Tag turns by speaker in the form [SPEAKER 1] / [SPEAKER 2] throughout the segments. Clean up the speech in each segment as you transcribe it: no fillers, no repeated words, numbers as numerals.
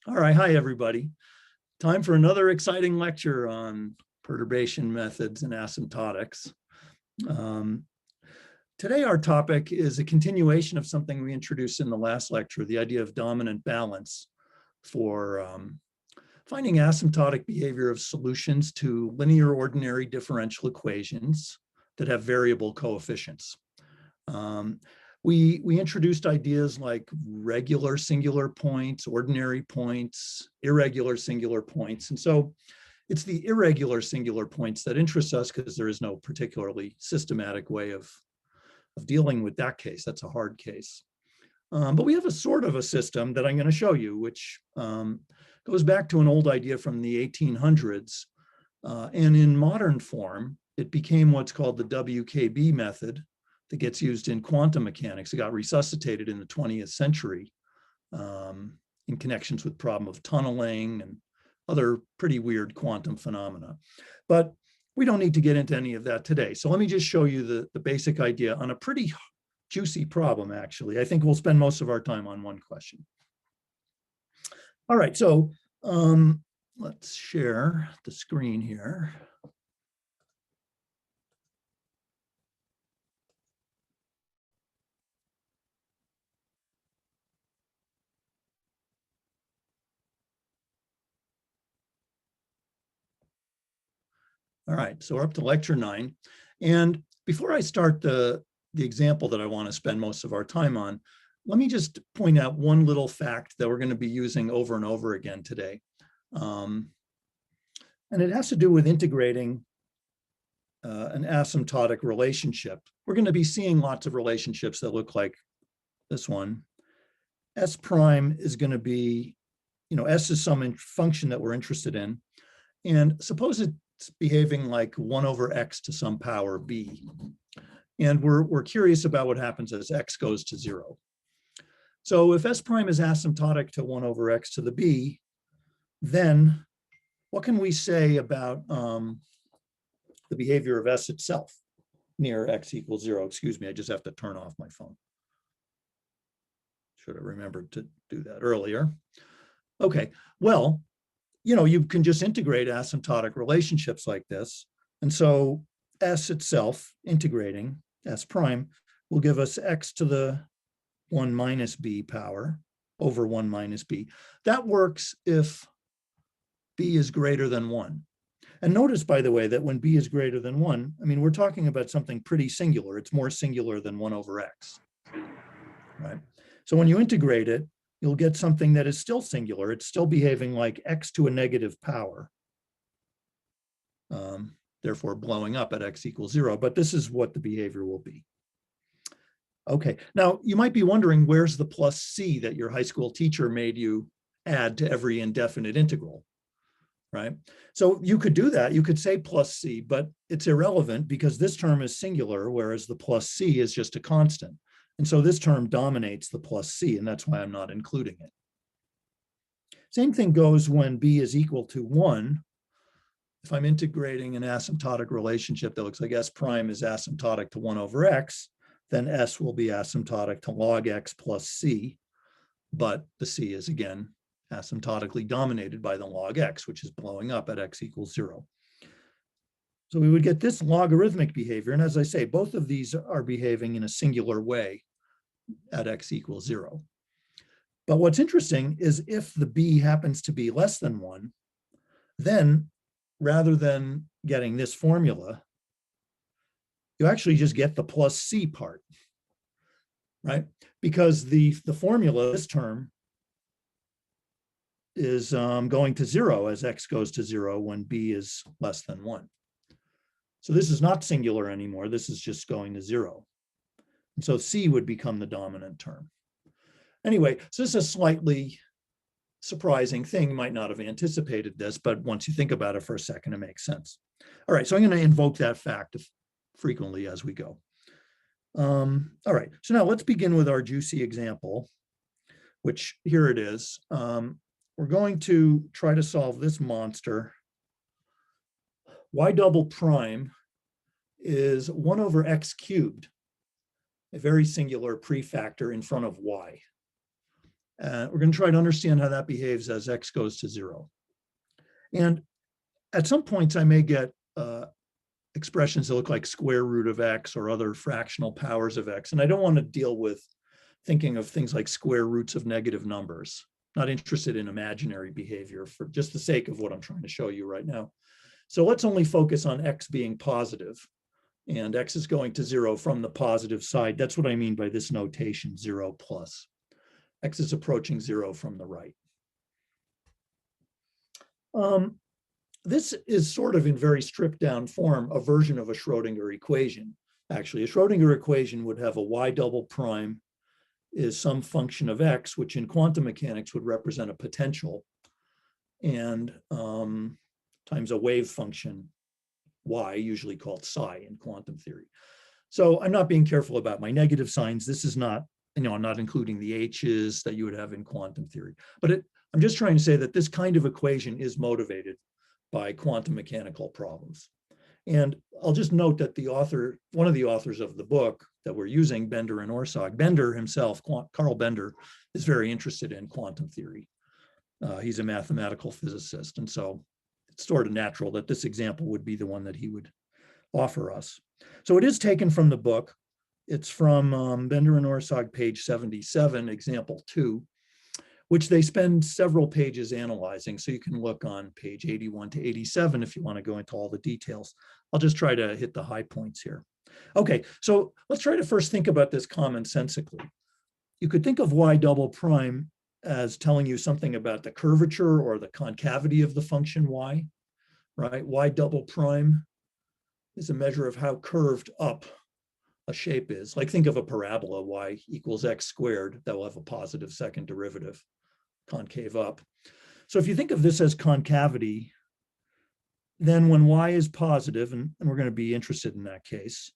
[SPEAKER 1] All right, hi everybody. Time for another exciting lecture on perturbation methods and asymptotics. Today our topic is a continuation of something we introduced in the last lecture, the idea of dominant balance for finding asymptotic behavior of solutions to linear ordinary differential equations that have variable coefficients. We introduced ideas like regular singular points, ordinary points, irregular singular points. And so it's the irregular singular points that interest us because there is no particularly systematic way of dealing with that case. That's a hard case. But we have a sort of a system that I'm going to show you, which goes back to an old idea from the 1800s. And in modern form, it became what's called the WKB method that gets used in quantum mechanics. It got resuscitated in the 20th century in connections with problem of tunneling and other pretty weird quantum phenomena. But we don't need to get into any of that today. So let me just show you the basic idea on a pretty juicy problem, actually. I think we'll spend most of our time on one question. All right, so let's share the screen here. All right, so we're up to lecture 9. And before I start the example that I want to spend most of our time on, let me just point out one little fact that we're going to be using over and over again today. And it has to do with integrating an asymptotic relationship. We're going to be seeing lots of relationships that look like this one. S prime is going to be, S is some function that we're interested in. And suppose it's behaving like 1 over x to some power b. And we're curious about what happens as x goes to 0. So if S prime is asymptotic to 1 over x to the b, then what can we say about the behavior of S itself near x equals 0? Excuse me, I just have to turn off my phone. Should have remembered to do that earlier. Okay, well, you can just integrate asymptotic relationships like this. And so S itself, integrating S prime, will give us x to the 1 minus b power over 1 minus b. That works if b is greater than 1. And notice, by the way, that when b is greater than 1, I mean, we're talking about something pretty singular. It's more singular than 1 over x, right? So when you integrate it, you'll get something that is still singular. It's still behaving like x to a negative power, therefore blowing up at x equals 0. But this is what the behavior will be. Okay, now you might be wondering, where's the plus c that your high school teacher made you add to every indefinite integral, right? So you could do that. You could say plus c, but it's irrelevant because this term is singular, whereas the plus c is just a constant. And so this term dominates the plus c, and that's why I'm not including it. Same thing goes when b is equal to 1. If I'm integrating an asymptotic relationship that looks like S prime is asymptotic to 1 over x, then S will be asymptotic to log x plus c, but the c is, again, asymptotically dominated by the log x, which is blowing up at x equals 0. So we would get this logarithmic behavior. And as I say, both of these are behaving in a singular way at x equals 0. But what's interesting is if the b happens to be less than 1, then rather than getting this formula, you actually just get the plus c part, right? Because the formula, this term, is going to 0 as x goes to 0 when b is less than 1. So this is not singular anymore. This is just going to 0. And so c would become the dominant term. Anyway, so this is a slightly surprising thing. You might not have anticipated this, but once you think about it for a second, it makes sense. All right, so I'm going to invoke that fact frequently as we go. All right, so now let's begin with our juicy example, which here it is. We're going to try to solve this monster. Y double prime is 1 over x cubed, a very singular prefactor in front of y. We're going to try to understand how that behaves as x goes to 0. And at some points, I may get expressions that look like square root of x or other fractional powers of x. And I don't want to deal with thinking of things like square roots of negative numbers. Not interested in imaginary behavior for just the sake of what I'm trying to show you right now. So let's only focus on x being positive, and x is going to 0 from the positive side. That's what I mean by this notation, 0 plus. X is approaching 0 from the right. This is sort of in very stripped down form, a version of a Schrodinger equation. Actually, a Schrodinger equation would have a y double prime is some function of x, which in quantum mechanics would represent a potential, and times a wave function y, usually called psi in quantum theory. So I'm not being careful about my negative signs. This is not, I'm not including the h's that you would have in quantum theory. But I'm just trying to say that this kind of equation is motivated by quantum mechanical problems. And I'll just note that the author, one of the authors of the book that we're using, Bender and Orsag, Bender himself, Carl Bender, is very interested in quantum theory. He's a mathematical physicist. And so it's sort of natural that this example would be the one that he would offer us. So it is taken from the book. It's from Bender and Orsag, page 77, example 2, which they spend several pages analyzing. So you can look on page 81 to 87 if you want to go into all the details. I'll just try to hit the high points here. Okay, so let's try to first think about this commonsensically. You could think of y double prime as telling you something about the curvature or the concavity of the function y, right? Y double prime is a measure of how curved up a shape is. Like think of a parabola, y equals x squared, that will have a positive second derivative, concave up. So if you think of this as concavity, then when y is positive, and we're going to be interested in that case,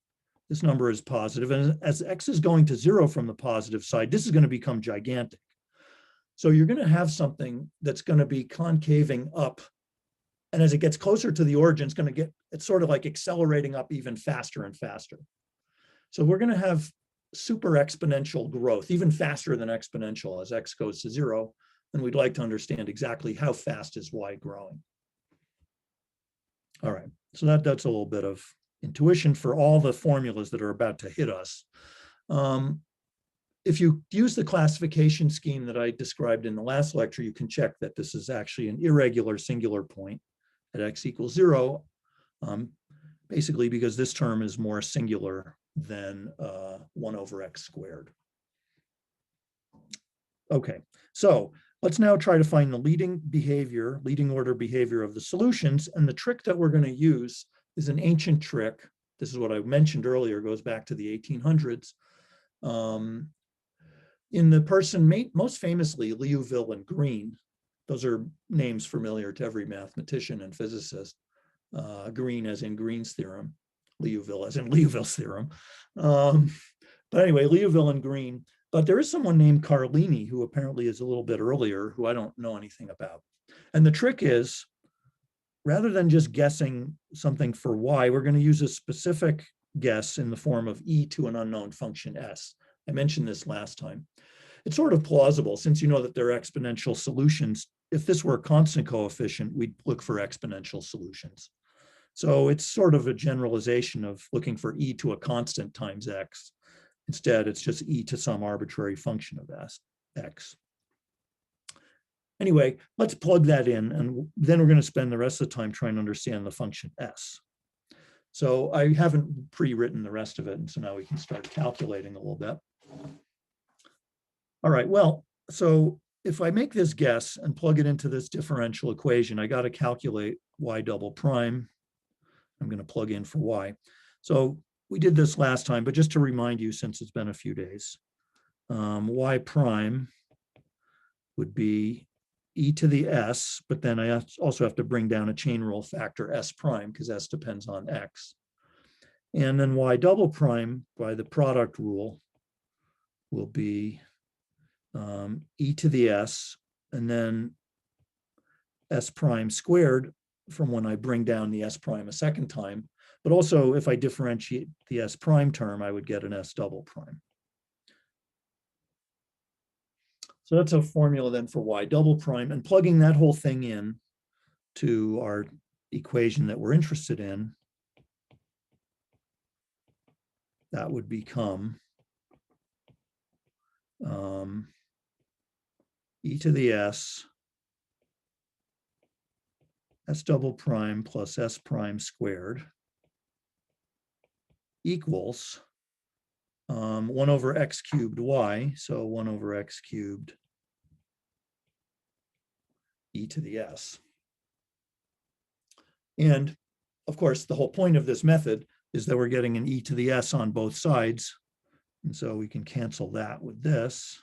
[SPEAKER 1] this number is positive, and as x is going to 0 from the positive side, this is going to become gigantic. So you're going to have something that's going to be concaving up, and as it gets closer to the origin, it's sort of like accelerating up even faster and faster. So we're going to have super exponential growth, even faster than exponential as x goes to 0, and we'd like to understand exactly how fast is y growing. All right, so that's a little bit of intuition for all the formulas that are about to hit us. If you use the classification scheme that I described in the last lecture, you can check that this is actually an irregular singular point at x equals 0, basically because this term is more singular than 1 over x squared. Okay, so let's now try to find the leading order behavior of the solutions. And the trick that we're going to use is an ancient trick. This is what I mentioned earlier, goes back to the 1800s. In the person most famously, Liouville and Green, those are names familiar to every mathematician and physicist. Green as in Green's theorem, Liouville as in Liouville's theorem. But anyway, Liouville and Green. But there is someone named Carlini who apparently is a little bit earlier, who I don't know anything about. And the trick is, rather than just guessing something for y, we're going to use a specific guess in the form of e to an unknown function s. I mentioned this last time. It's sort of plausible, since you know that they're exponential solutions. If this were a constant coefficient, we'd look for exponential solutions. So it's sort of a generalization of looking for e to a constant times x. Instead, it's just e to some arbitrary function of x. Anyway, let's plug that in, and then we're going to spend the rest of the time trying to understand the function s. So I haven't pre-written the rest of it, and so now we can start calculating a little bit. All right, well, so if I make this guess and plug it into this differential equation, I got to calculate y double prime. I'm going to plug in for y. So we did this last time, but just to remind you, since it's been a few days, y prime would be e to the s, but then I also have to bring down a chain rule factor s prime because s depends on x. And then y double prime by the product rule will be e to the s, and then s prime squared from when I bring down the s prime a second time. But also, if I differentiate the s prime term, I would get an s double prime. So that's a formula then for y double prime, and plugging that whole thing in to our equation that we're interested in, that would become e to the s double prime plus s prime squared equals 1 over x cubed y, so 1 over x cubed e to the s. And of course, the whole point of this method is that we're getting an e to the s on both sides. And so we can cancel that with this.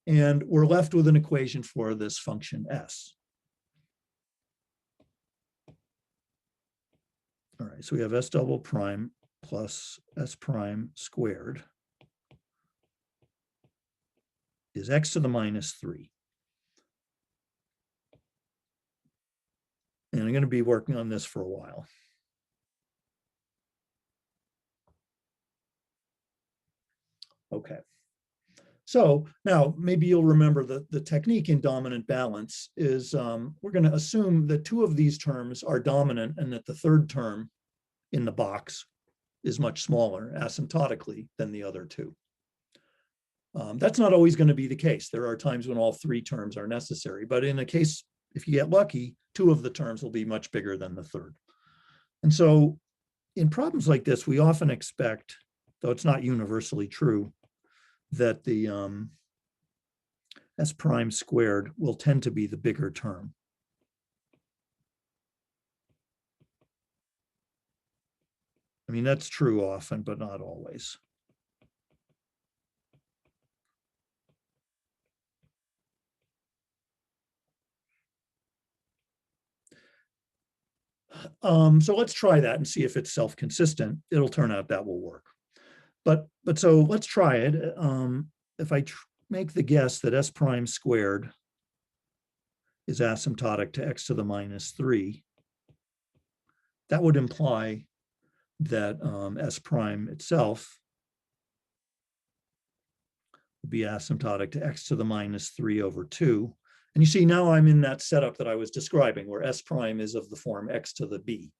[SPEAKER 1] And we're left with an equation for this function s. All right, so we have s double prime plus s prime squared is x to the minus 3. And I'm going to be working on this for a while. Okay. So now maybe you'll remember that the technique in dominant balance is we're going to assume that 2 of these terms are dominant and that the third term in the box is much smaller asymptotically than the other 2. That's not always going to be the case. There are times when all 3 terms are necessary, but in a case, if you get lucky, 2 of the terms will be much bigger than the third. And so in problems like this, we often expect, though it's not universally true, that the s prime squared will tend to be the bigger term. I mean, that's true often, but not always. So let's try that and see if it's self-consistent. It'll turn out that will work. But so let's try it. If I make the guess that s prime squared is asymptotic to x to the minus 3, that would imply that s prime itself would be asymptotic to x to the minus 3 over 2. And you see, now I'm in that setup that I was describing, where s prime is of the form x to the b,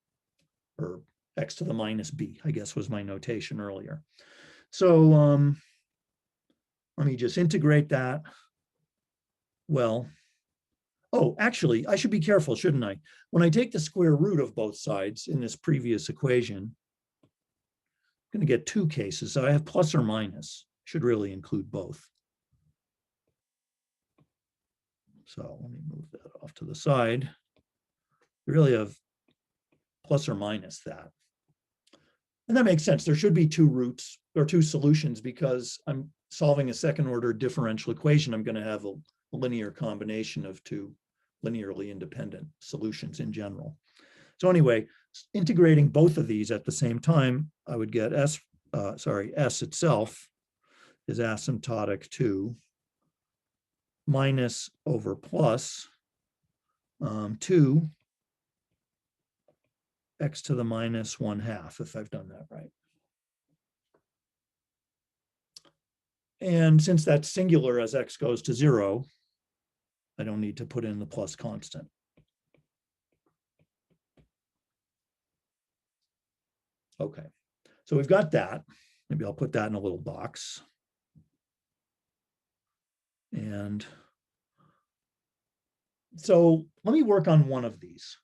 [SPEAKER 1] or x to the minus b, I guess was my notation earlier. So let me just integrate that. Well, oh, actually, I should be careful, shouldn't I? When I take the square root of both sides in this previous equation, I'm going to get 2 cases. So I have plus or minus. Should really include both. So let me move that off to the side. We really have plus or minus that. And that makes sense. There should be 2 roots or 2 solutions because I'm solving a second order differential equation. I'm going to have a linear combination of 2 linearly independent solutions in general. So anyway, integrating both of these at the same time, I would get s itself is asymptotic to minus over plus 2 x to the minus 1/2, if I've done that right. And since that's singular as x goes to 0, I don't need to put in the plus constant. Okay, so we've got that. Maybe I'll put that in a little box. And so let me work on one of these.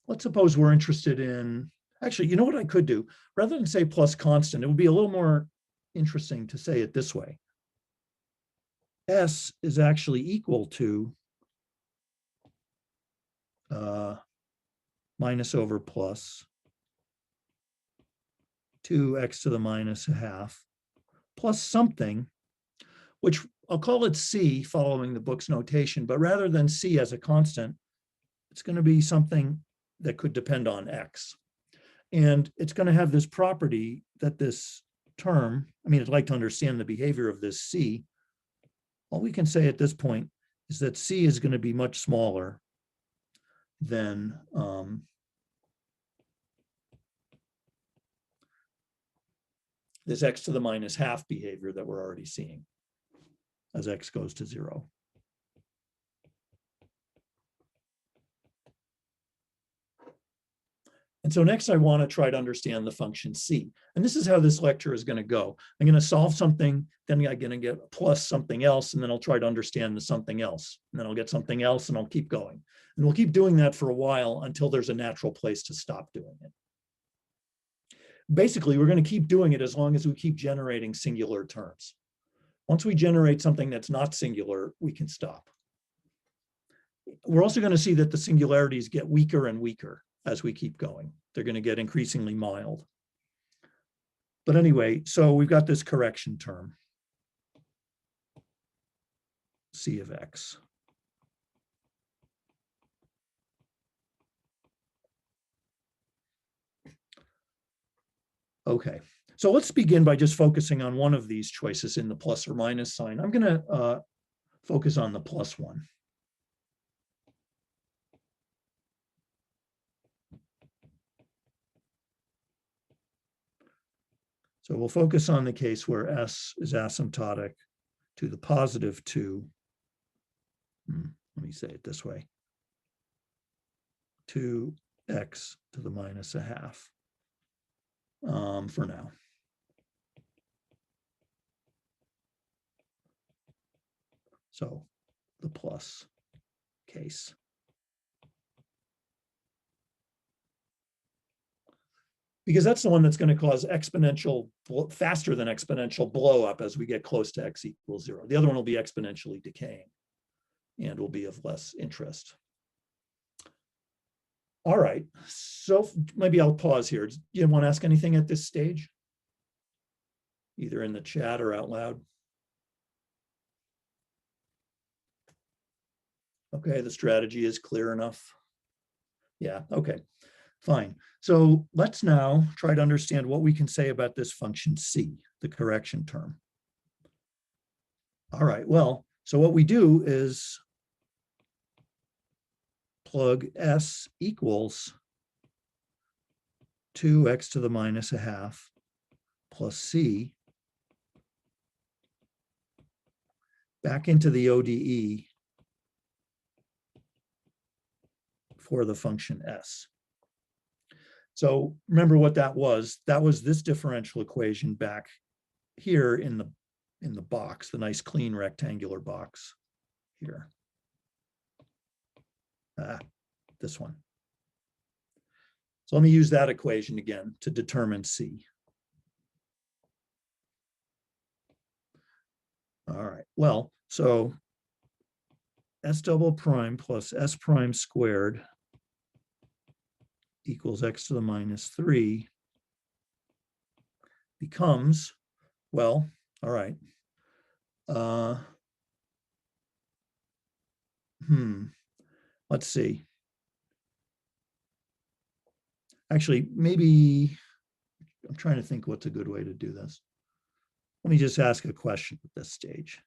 [SPEAKER 1] Let's suppose we're interested in, actually, you know what I could do? Rather than say plus constant, it would be a little more interesting to say it this way. S is actually equal to minus over plus 2x to the minus 1/2 plus something, which I'll call it C following the book's notation, but rather than C as a constant, it's going to be something that could depend on x. And it's going to have this property that this term, I mean, I'd like to understand the behavior of this C. All we can say at this point is that C is going to be much smaller than this x to the minus half behavior that we're already seeing as x goes to 0. And so next I want to try to understand the function c. And this is how this lecture is going to go. I'm going to solve something, then I'm going to get plus something else, and then I'll try to understand the something else. And then I'll get something else, and I'll keep going. And we'll keep doing that for a while until there's a natural place to stop doing it. Basically, we're going to keep doing it as long as we keep generating singular terms. Once we generate something that's not singular, we can stop. We're also going to see that the singularities get weaker and weaker as we keep going. They're going to get increasingly mild. But anyway, so we've got this correction term, c of x. Okay, so let's begin by just focusing on one of these choices in the plus or minus sign. I'm going to focus on the plus one. So we'll focus on the case where s is asymptotic to the positive 2. Let me say it this way. 2x to the minus a half for now. So the plus case. Because that's the one that's going to cause exponential, faster than exponential blow up as we get close to x equals 0. The other one will be exponentially decaying and will be of less interest. All right, so maybe I'll pause here. Do you want to ask anything at this stage? Either in the chat or out loud? Okay, the strategy is clear enough. Yeah, okay. Fine. So let's now try to understand what we can say about this function c, the correction term. All right, well, so what we do is plug s equals 2x to the minus a half plus c back into the ODE for the function s. So remember what that was. That was this differential equation back here in the box, the nice clean rectangular box here. This one. So let me use that equation again to determine c. All right, well, so s double prime plus s prime squared equals x to the minus 3 becomes, well, all right. Let's see. Actually, maybe I'm trying to think what's a good way to do this. Let me just ask a question at this stage.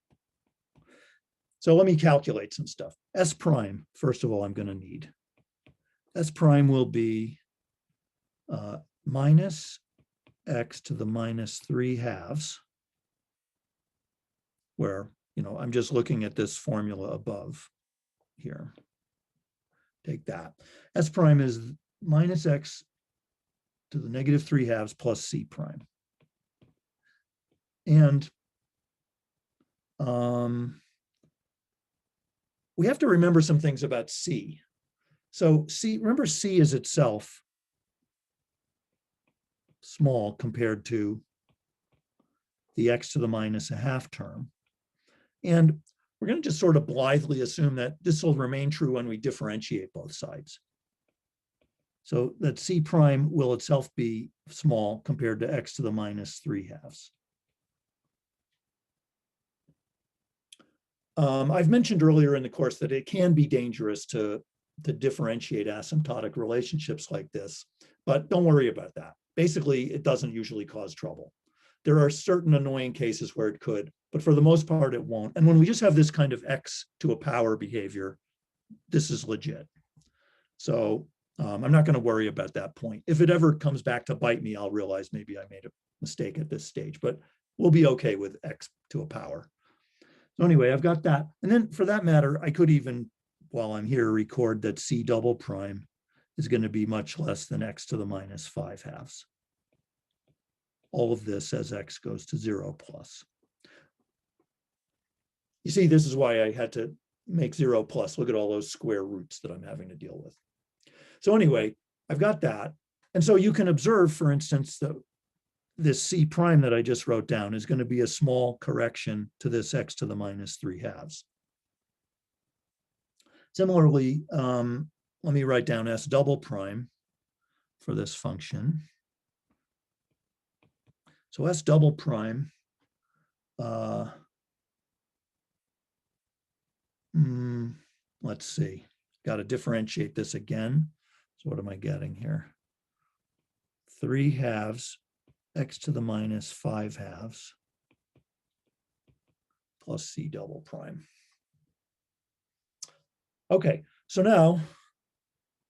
[SPEAKER 1] So let me calculate some stuff. S prime, first of all, I'm going to need. S prime will be minus x to the minus 3 halves, where, I'm just looking at this formula above here. Take that. S prime is minus x to the negative 3 halves plus c prime. And we have to remember some things about c. So remember c is itself small compared to the x to the minus a half term. And we're going to just sort of blithely assume that this will remain true when we differentiate both sides. So that c prime will itself be small compared to x to the minus 3 halves. I've mentioned earlier in the course that it can be dangerous to differentiate asymptotic relationships like this, but don't worry about that. Basically, it doesn't usually cause trouble. There are certain annoying cases where it could, but for the most part, it won't. And when we just have this kind of x to a power behavior, this is legit. So I'm not going to worry about that point. If it ever comes back to bite me, I'll realize maybe I made mistake at this stage, but we'll be okay with x to a power. So anyway, I've got that. And then for that matter, I could even, while I'm here, record that c double prime is going to be much less than x to the minus 5/2. All of this as x goes to 0 plus. You see, this is why I had to make 0 plus. Look at all those square roots that I'm having to deal with. So anyway, I've got that. And so you can observe, for instance, that this c prime that I just wrote down is going to be a small correction to this x to the minus 3/2. Similarly, let me write down s double prime for this function. So s double prime, let's see, got to differentiate this again. So what am I getting here? 3/2 x to the minus 5/2 plus c double prime. Okay, so now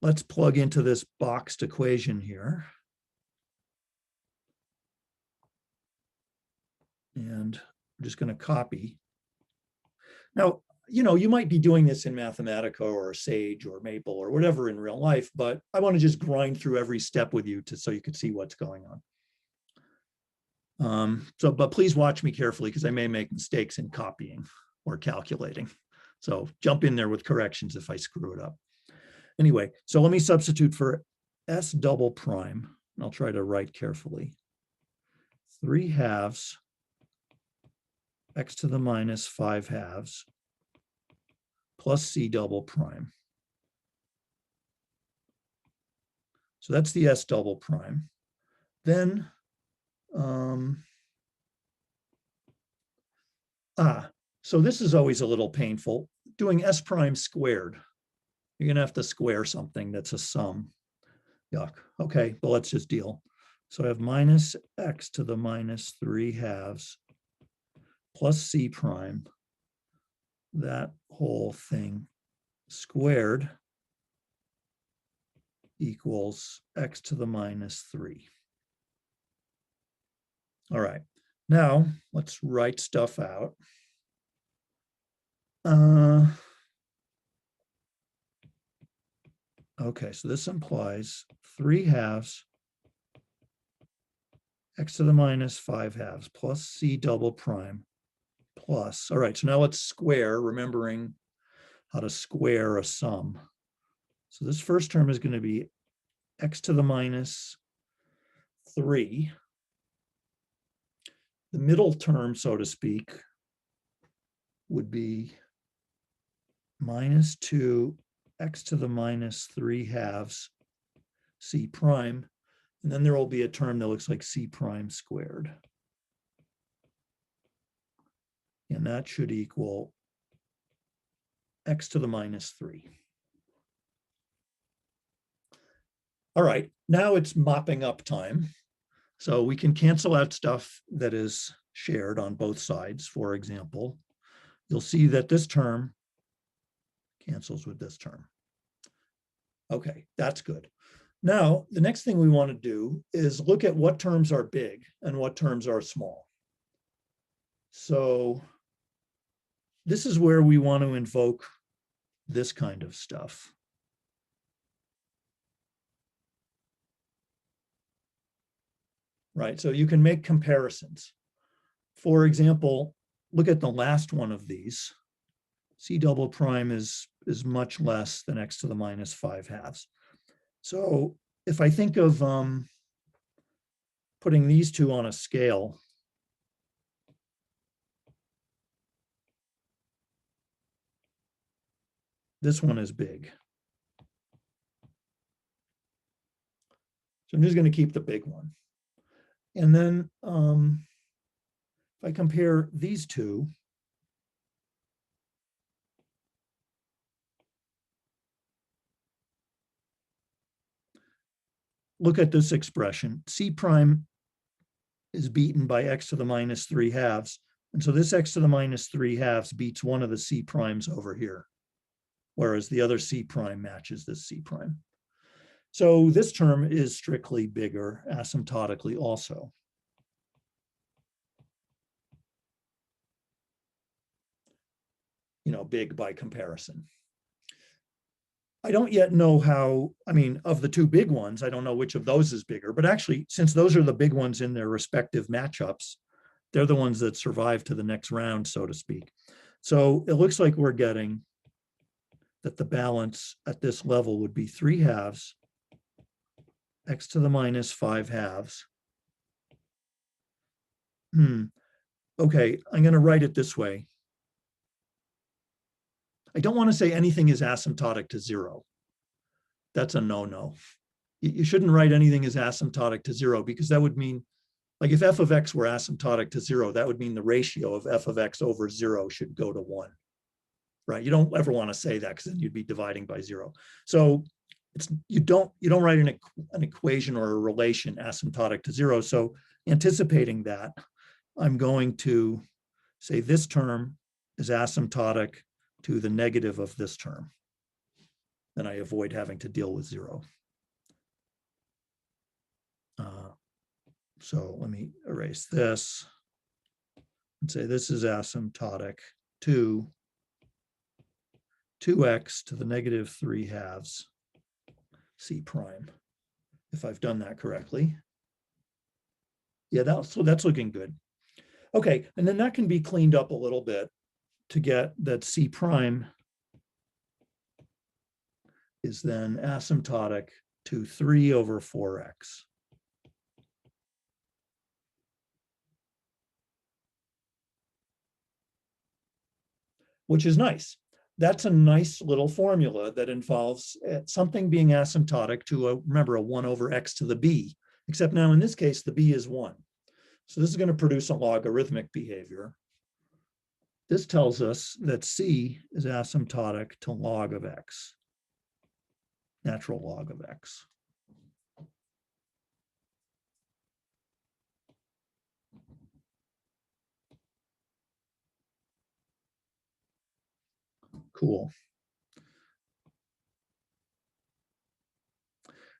[SPEAKER 1] let's plug into this boxed equation here. And I'm just going to copy. Now, you might be doing this in Mathematica or Sage or Maple or whatever in real life, but I want to just grind through every step with you so you can see what's going on. But please watch me carefully because I may make mistakes in copying or calculating. So jump in there with corrections if I screw it up. Anyway, so let me substitute for s double prime, and I'll try to write carefully. 3/2 x to the minus 5/2 plus c double prime. So that's the s double prime. Then, so this is always a little painful. Doing s prime squared, you're going to have to square something that's a sum. Yuck. Okay, well, let's just deal. So I have minus x to the minus 3/2 plus c prime, that whole thing squared equals x to the minus 3. All right, now let's write stuff out. Okay, so this implies 3/2 x to the minus 5/2 plus c double prime plus, all right, so now let's square, remembering how to square a sum. So this first term is going to be x to the minus 3. The middle term, so to speak, would be minus 2 x to the minus 3/2 c prime. And then there will be a term that looks like c prime squared. And that should equal x to the minus 3. All right, now it's mopping up time. So we can cancel out stuff that is shared on both sides. For example, you'll see that this term cancels with this term. Okay, that's good. Now, the next thing we want to do is look at what terms are big and what terms are small. So this is where we want to invoke this kind of stuff. Right, so you can make comparisons. For example, look at the last one of these. C double prime is much less than x to the minus 5/2. So if I think of putting these two on a scale, this one is big. So I'm just going to keep the big one. And then if I compare these two, look at this expression. C prime is beaten by x to the minus 3/2. And so this x to the minus 3/2 beats one of the c primes over here, whereas the other c prime matches this c prime. So this term is strictly bigger asymptotically also. big by comparison. I don't yet know how, of the two big ones, I don't know which of those is bigger, but actually, since those are the big ones in their respective matchups, they're the ones that survive to the next round, so to speak. So it looks like we're getting that the balance at this level would be 3/2 x to the minus 5/2. Okay, I'm going to write it this way. I don't want to say anything is asymptotic to 0. That's a no-no. You shouldn't write anything as asymptotic to 0, because that would mean, like if f of x were asymptotic to 0, that would mean the ratio of f of x over 0 should go to 1, right? You don't ever want to say that, because then you'd be dividing by 0. So you don't write an equation or a relation asymptotic to 0. So anticipating that, I'm going to say this term is asymptotic to the negative of this term. Then I avoid having to deal with 0. So let me erase this and say this is asymptotic to 2x to the negative 3/2 c prime, if I've done that correctly. Yeah, that's looking good. Okay, and then that can be cleaned up a little bit to get that c prime is then asymptotic to 3 over 4x. Which is nice. That's a nice little formula that involves something being asymptotic to, remember, a 1 over x to the b, except now in this case, the b is 1. So this is going to produce a logarithmic behavior. This tells us that c is asymptotic to log of x, natural log of x. Cool.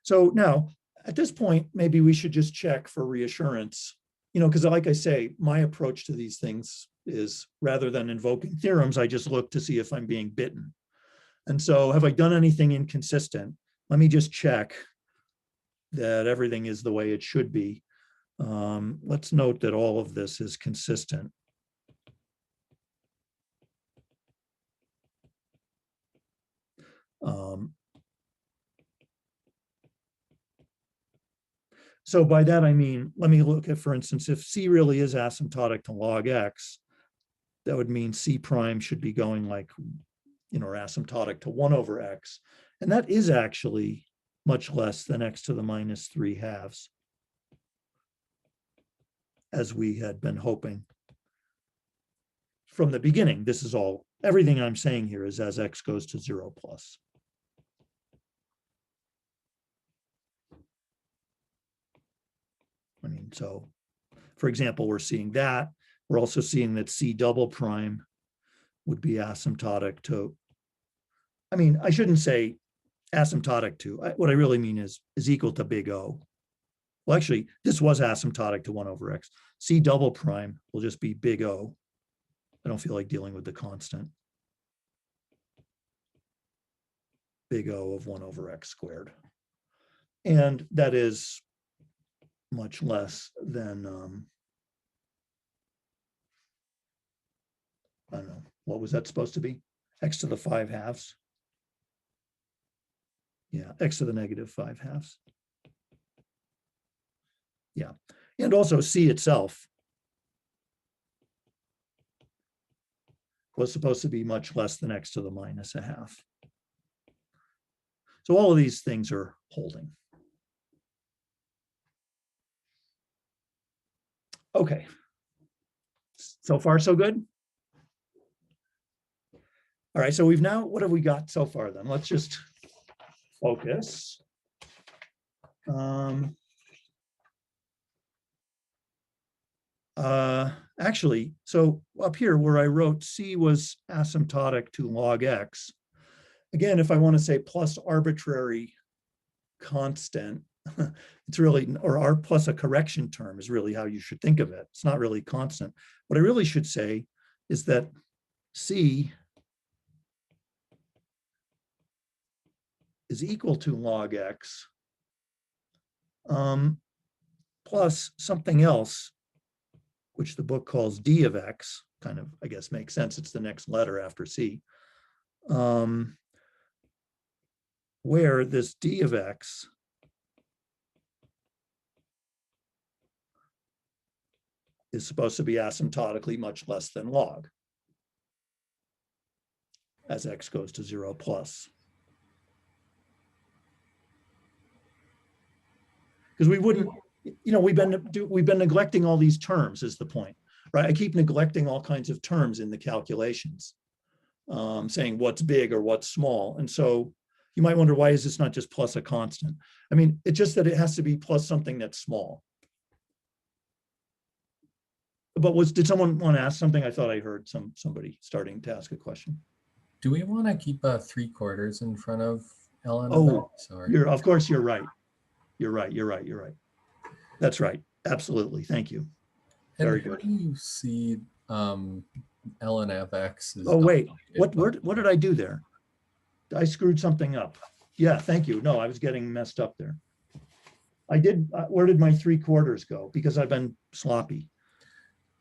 [SPEAKER 1] So now, at this point, maybe we should just check for reassurance, because like I say, my approach to these things is, rather than invoking theorems, I just look to see if I'm being bitten. And so have I done anything inconsistent? Let me just check that everything is the way it should be. Let's note that all of this is consistent. So by that, I mean, let me look at, for instance, if c really is asymptotic to log x, that would mean c prime should be going like, or asymptotic to 1 over x. And that is actually much less than x to the minus 3/2, as we had been hoping from the beginning. This is all, everything I'm saying here is as x goes to 0 plus. So for example, we're seeing that. We're also seeing that c double prime would be asymptotic to, I shouldn't say asymptotic to, what I really mean is equal to big O. Well, actually, this was asymptotic to 1 over x. C double prime will just be big O. I don't feel like dealing with the constant. Big O of 1 over x squared. And that is much less than, I don't know, what was that supposed to be? X to the 5/2. Yeah, x to the negative 5/2. Yeah, and also c itself was supposed to be much less than x to the minus 1/2. So all of these things are holding. Okay, so far so good. All right, so we've now, what have we got so far then? Let's just focus. Actually, so up here where I wrote c was asymptotic to log x, again, if I want to say plus arbitrary constant, it's really, or r plus a correction term is really how you should think of it. It's not really constant. What I really should say is that c is equal to log x plus something else, which the book calls d of x, kind of, I guess, makes sense. It's the next letter after c, where this d of x is supposed to be asymptotically much less than log as x goes to 0 plus. Because we wouldn't, you know, we've been neglecting all these terms is the point, right? I keep neglecting all kinds of terms in the calculations, saying what's big or what's small. And so you might wonder, why is this not just plus a constant? I mean, it's just that it has to be plus something that's small. But did someone want to ask something? I thought I heard somebody starting to ask a question.
[SPEAKER 2] Do we want to keep a 3/4 in front of ln
[SPEAKER 1] of
[SPEAKER 2] x? Or?
[SPEAKER 1] Of course, you're right. You're right. That's right. Absolutely. Thank you. Very good.
[SPEAKER 2] How do you see ln of x is?
[SPEAKER 1] Oh, wait. What did I do there? I screwed something up. Yeah, thank you. No, I was getting messed up there. I did. Where did my 3/4 go? Because I've been sloppy.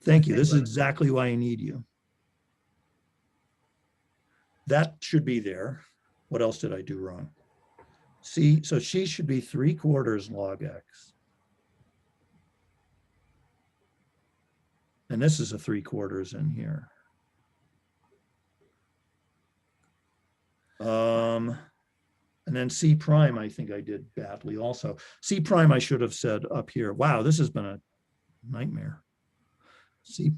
[SPEAKER 1] Thank you. This is exactly why I need you. That should be there. What else did I do wrong? See, so she should be 3/4 log x. And this is a 3/4 in here. And then C prime, I think I did badly also. C prime, I should have said up here. Wow, this has been a nightmare. C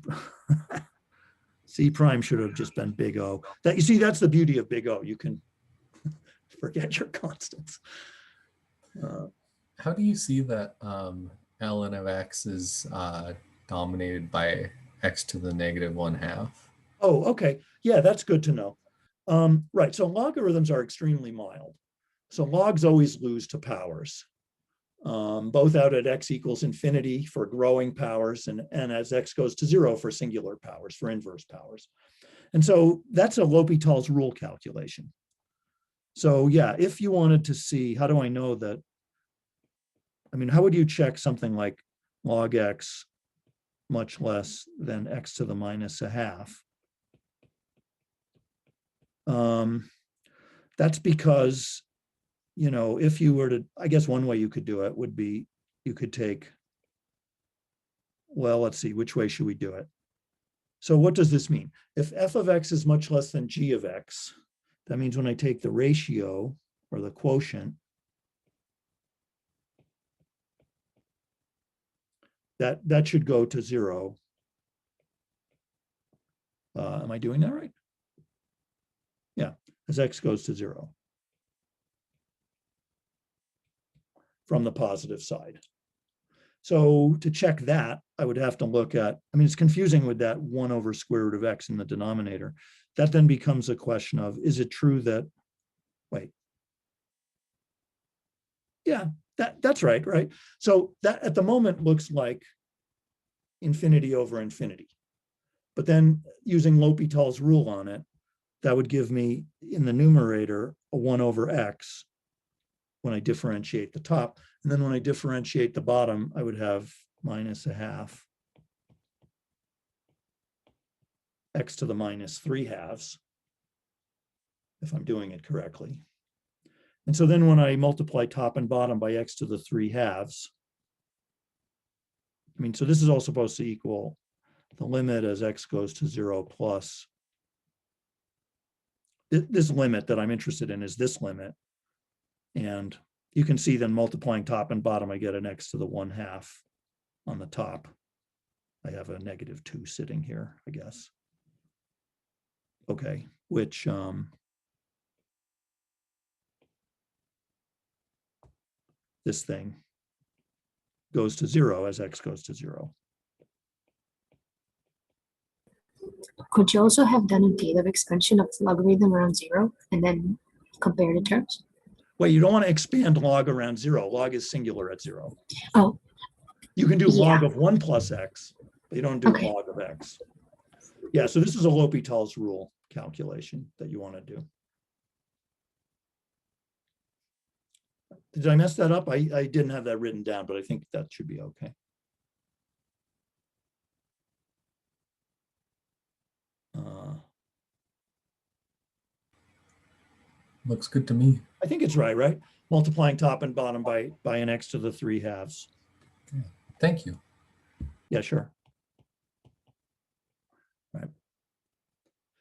[SPEAKER 1] prime should have just been big O. That, you see, that's the beauty of big O. You can forget your constants.
[SPEAKER 2] How do you see that ln of x is dominated by x to the -1/2?
[SPEAKER 1] Oh, okay. Yeah, that's good to know. Right, so logarithms are extremely mild. So logs always lose to powers, both out at x equals infinity for growing powers and as x goes to 0 for singular powers, for inverse powers. And so that's a L'Hopital's rule calculation. So yeah, if you wanted to see, how do I know that? I mean, how would you check something like log x much less than x to the -1/2? That's because, you know, if you were to, I guess one way you could do it would be, you could take, well, let's see, which way should we do it? So what does this mean? If f of x is much less than g of x, that means when I take the ratio or the quotient, that should go to 0. Am I doing that right? Yeah, as x goes to 0 from the positive side. So to check that, I would have to look at, I mean, it's confusing with that 1/square root of x in the denominator. That then becomes a question of, is it true that, wait. Yeah, that's right, right? So that at the moment looks like infinity over infinity. But then using L'Hopital's rule on it, that would give me in the numerator a 1/x when I differentiate the top. And then when I differentiate the bottom, I would have -1/2 x to the -3/2, if I'm doing it correctly. And so then when I multiply top and bottom by x to the 3/2, I mean, so this is all supposed to equal the limit as x goes to 0 plus. This limit that I'm interested in is this limit. And you can see then multiplying top and bottom, I get an x to the 1/2 on the top. I have a -2 sitting here, I guess. Okay, which this thing goes to 0 as x goes to 0.
[SPEAKER 3] Could you also have done a Taylor expansion of logarithm around 0 and then compare the terms?
[SPEAKER 1] Wait, you don't want to expand log around 0. Log is singular at 0.
[SPEAKER 3] Oh.
[SPEAKER 1] You can do log of 1 plus x, but you don't do
[SPEAKER 3] Okay.
[SPEAKER 1] log of x. Yeah, so this is a L'Hopital's rule calculation that you want to do. Did I mess that up? I didn't have that written down, but I think that should be okay.
[SPEAKER 2] Looks good to me.
[SPEAKER 1] I think it's right? Multiplying top and bottom by an x to the 3/2.
[SPEAKER 2] Thank you.
[SPEAKER 1] Yeah, sure. Right.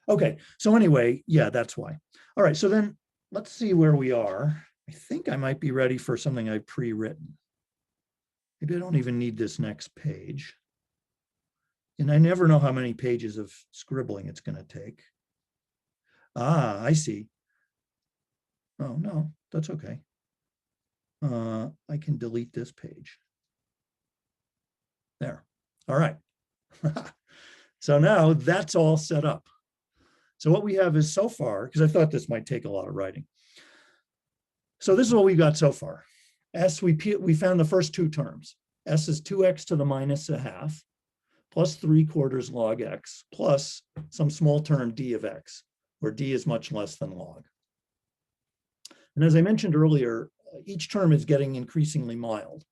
[SPEAKER 1] Okay, so anyway, yeah, that's why. All right, so then let's see where we are. I think I might be ready for something I've pre-written. Maybe I don't even need this next page. And I never know how many pages of scribbling it's going to take. Ah, I see. Oh, no, that's okay. I can delete this page. There. All right. So now that's all set up. So what we have is so far, because I thought this might take a lot of writing. So this is what we got so far. S, we found the first two terms. S is 2x to the minus 1/2 plus 3/4 log x plus some small term d of x, where d is much less than log. And as I mentioned earlier, each term is getting increasingly mild.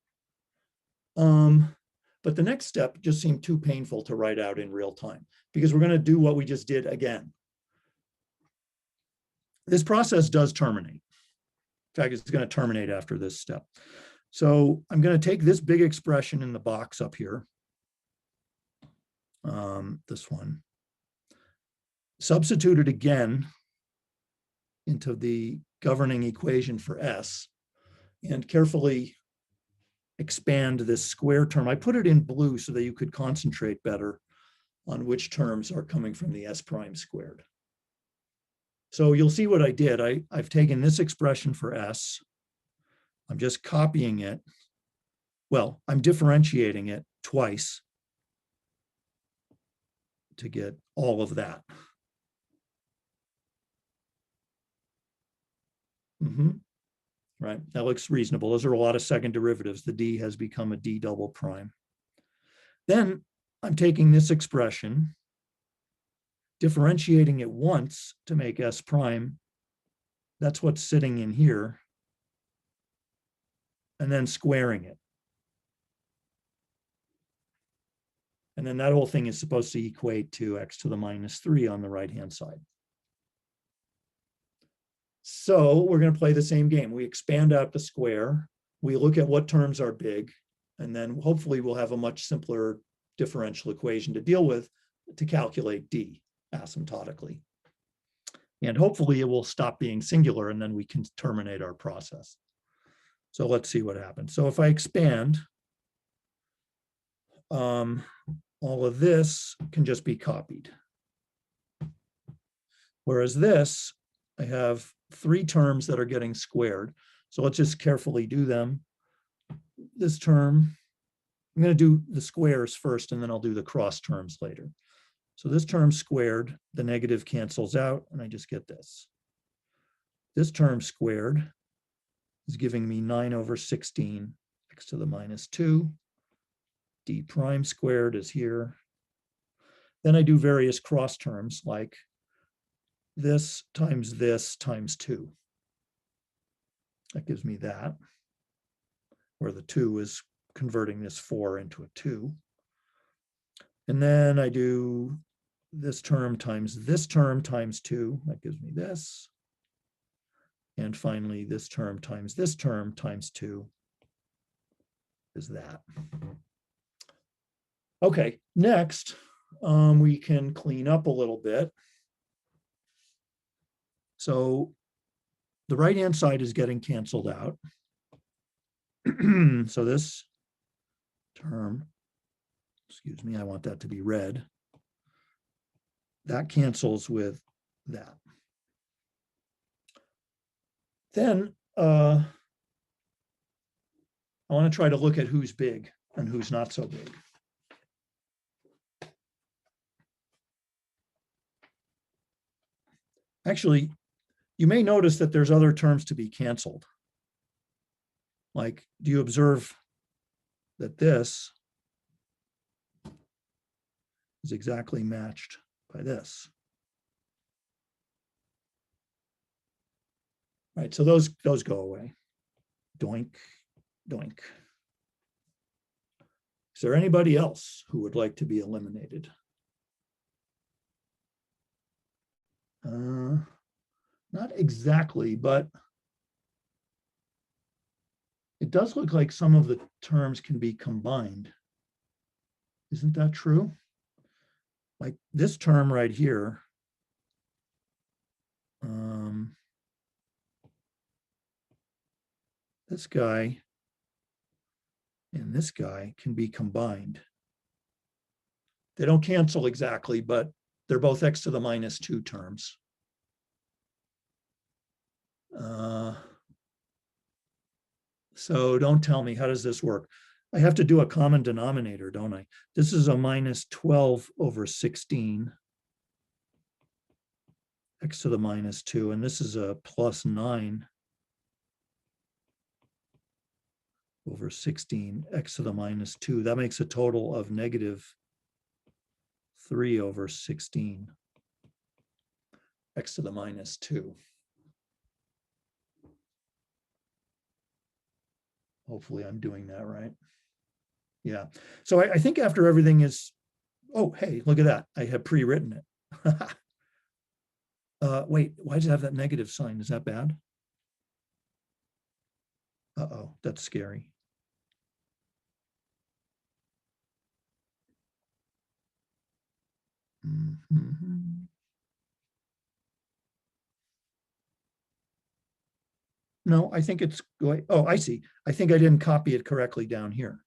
[SPEAKER 1] But the next step just seemed too painful to write out in real time, because we're going to do what we just did again. This process does terminate. In fact, it's going to terminate after this step. So I'm going to take this big expression in the box up here, this one, substitute it again into the governing equation for S, and carefully expand this square term. I put it in blue so that you could concentrate better on which terms are coming from the S prime squared. So you'll see what I did. I've taken this expression for S. I'm just copying it. Well, I'm differentiating it twice to get all of that. Right, that looks reasonable. Those are a lot of second derivatives. The D has become a D double prime. Then I'm taking this expression, differentiating it once to make S prime. That's what's sitting in here. And then squaring it. And then that whole thing is supposed to equate to x to the minus 3 on the right-hand side. So we're going to play the same game. We expand out the square. We look at what terms are big. And then hopefully we'll have a much simpler differential equation to deal with to calculate D asymptotically. And hopefully it will stop being singular, and then we can terminate our process. So let's see what happens. So if I expand, all of this can just be copied. Whereas this, I have 3 terms that are getting squared. So let's just carefully do them. This term, I'm going to do the squares first, and then I'll do the cross terms later. So this term squared, the negative cancels out, and I just get this. This term squared is giving me 9 over 16 x to the minus 2. D prime squared is here. Then I do various cross terms like this times 2. That gives me that, where the 2 is converting this 4 into a 2. And then I do this term times 2. That gives me this. And finally, this term times 2 is that. Okay, next, we can clean up a little bit. So the right-hand side is getting canceled out. So this term, excuse me, I want that to be red. That cancels with that. Then I want to try to look at who's big and who's not so big. Actually, you may notice that there's other terms to be canceled. Like, do you observe that this is exactly matched by this? Right, so those go away. Doink, doink. Is there anybody else who would like to be eliminated? Not exactly, but it does look like some of the terms can be combined. Isn't that true? Like this term right here. This guy and this guy can be combined. They don't cancel exactly, but they're both x to the minus 2 terms. So don't tell me, how does this work? I have to do a common denominator, don't I? This is a minus 12 over 16, x to the minus 2, and this is a plus 9 over 16, x to the minus 2. That makes a total of negative 3 over 16, x to the minus 2. Hopefully I'm doing that right. Yeah. So I think after everything is, oh, hey, look at that. I have pre-written it. Wait, why does it have that negative sign? Is that bad? Uh-oh, that's scary. Mm-hmm. No, I think it's going, oh, I see. I think I didn't copy it correctly down here.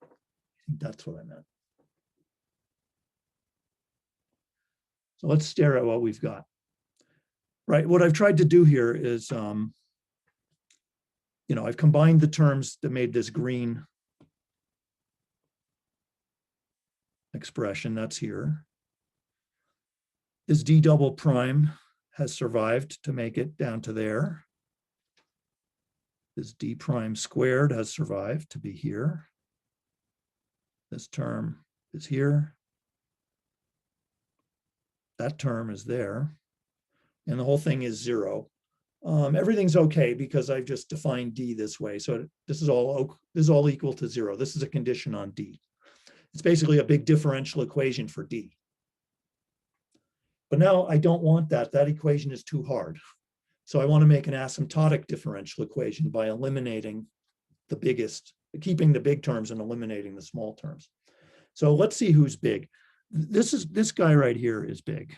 [SPEAKER 1] I think that's what I meant. So let's stare at what we've got. Right, what I've tried to do here is, I've combined the terms that made this green expression, that's here. This d double prime has survived to make it down to there. This d prime squared has survived to be here. This term is here. That term is there. And the whole thing is 0. Everything's okay because I've just defined d this way. So this is all equal to 0. This is a condition on d. It's basically a big differential equation for d. But now I don't want that. That equation is too hard. So I want to make an asymptotic differential equation by eliminating the biggest, keeping the big terms and eliminating the small terms. So let's see who's big. This guy right here is big.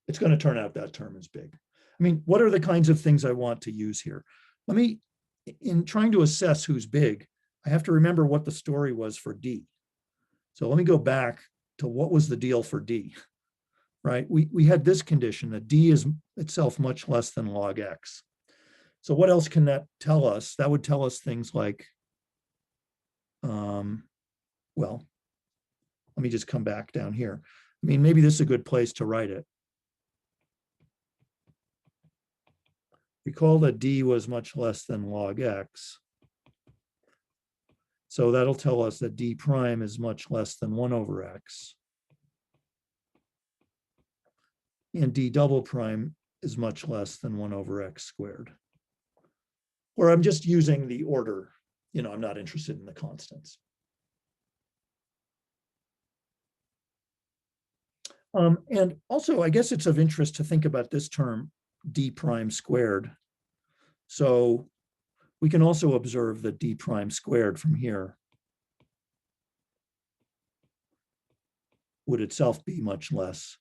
[SPEAKER 1] It's going to turn out that term is big. I mean, what are the kinds of things I want to use here? In trying to assess who's big, I have to remember what the story was for d. So let me go back to what was the deal for d, right? We had this condition that d is itself much less than log x. So what else can that tell us? That would tell us things like, well, let me just come back down here. I mean, maybe this is a good place to write it. Recall that d was much less than log x. So that'll tell us that d prime is much less than 1 over x. And d double prime is much less than 1 over x squared. Or I'm just using the order. I'm not interested in the constants. And also, I guess it's of interest to think about this term, d prime squared. So we can also observe that d prime squared from here would itself be much less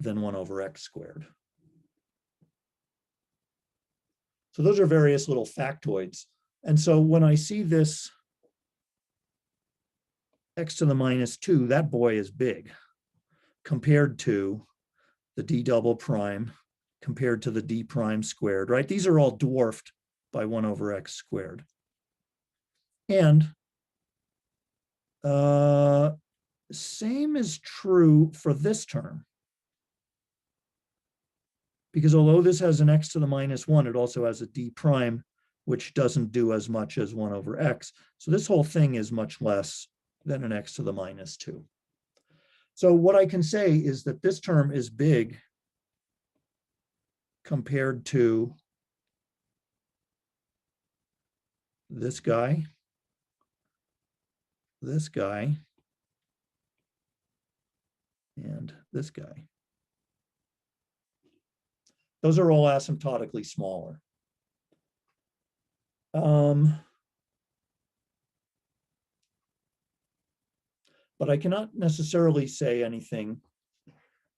[SPEAKER 1] than 1 over x squared. So those are various little factoids. And so when I see this x to the minus 2, that boy is big compared to the d double prime, compared to the d prime squared, right? These are all dwarfed by 1 over x squared. And same is true for this term. Because although this has an x to the minus 1, it also has a d prime which doesn't do as much as 1 over x. So this whole thing is much less than an x to the minus 2. So what I can say is that this term is big compared to this guy, and this guy. Those are all asymptotically smaller. But I cannot necessarily say anything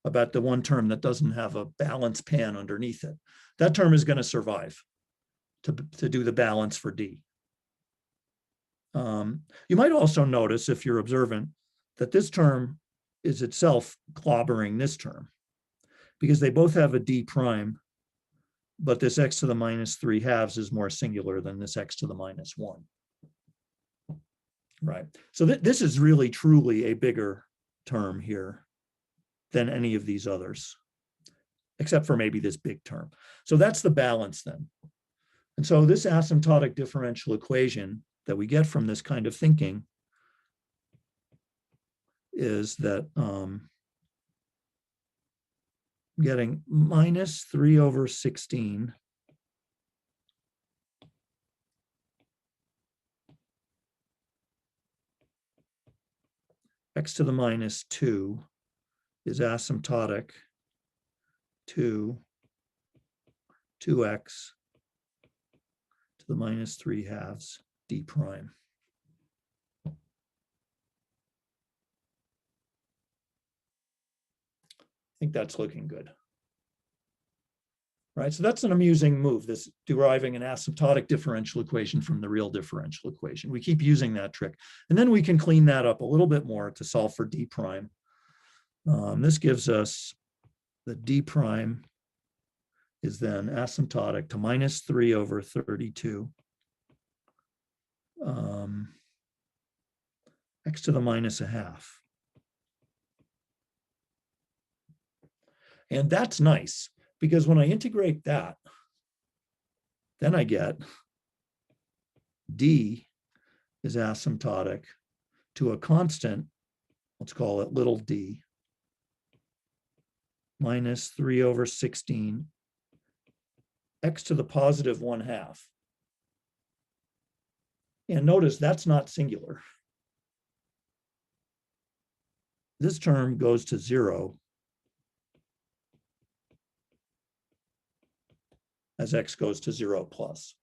[SPEAKER 1] about the one term that doesn't have a balance pan underneath it. That term is going to survive to do the balance for D. You might also notice, if you're observant, that this term is itself clobbering this term, because they both have a D prime, but this x to the minus 3 halves is more singular than this x to the minus 1. Right. So this is really truly a bigger term here than any of these others, except for maybe this big term. So that's the balance then. And so this asymptotic differential equation that we get from this kind of thinking is that getting minus 3 over 16 x to the minus 2 is asymptotic to 2x to the minus 3 halves d prime. I think that's looking good. Right, so that's an amusing move, this deriving an asymptotic differential equation from the real differential equation. We keep using that trick. And then we can clean that up a little bit more to solve for d prime. This gives us the d prime is then asymptotic to minus 3 over 32 x to the minus a half. And that's nice, because when I integrate that, then I get d is asymptotic to a constant, let's call it little d, minus 3 over 16 x to the positive 1/2. And notice that's not singular. This term goes to 0 as x goes to 0 plus.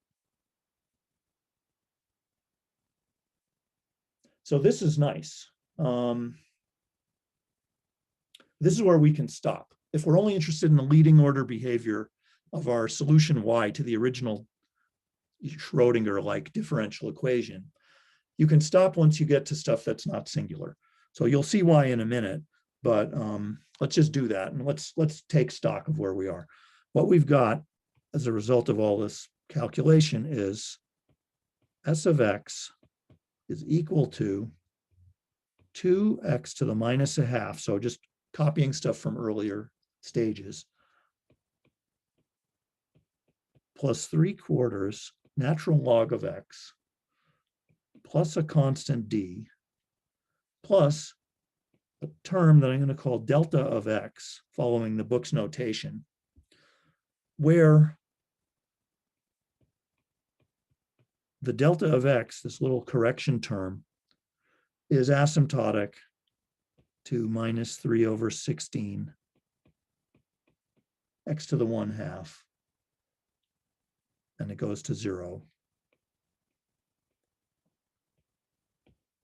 [SPEAKER 1] So this is nice. This is where we can stop. If we're only interested in the leading order behavior of our solution y to the original Schrodinger-like differential equation, you can stop once you get to stuff that's not singular. So you'll see why in a minute, but let's just do that, and let's take stock of where we are. What we've got as a result of all this calculation is s of x is equal to 2x to the minus a half, so just copying stuff from earlier stages, plus 3/4 natural log of x, plus a constant d, plus a term that I'm going to call delta of x, following the book's notation, where the delta of x, this little correction term, is asymptotic to minus 3 over 16 x to the 1/2, and it goes to 0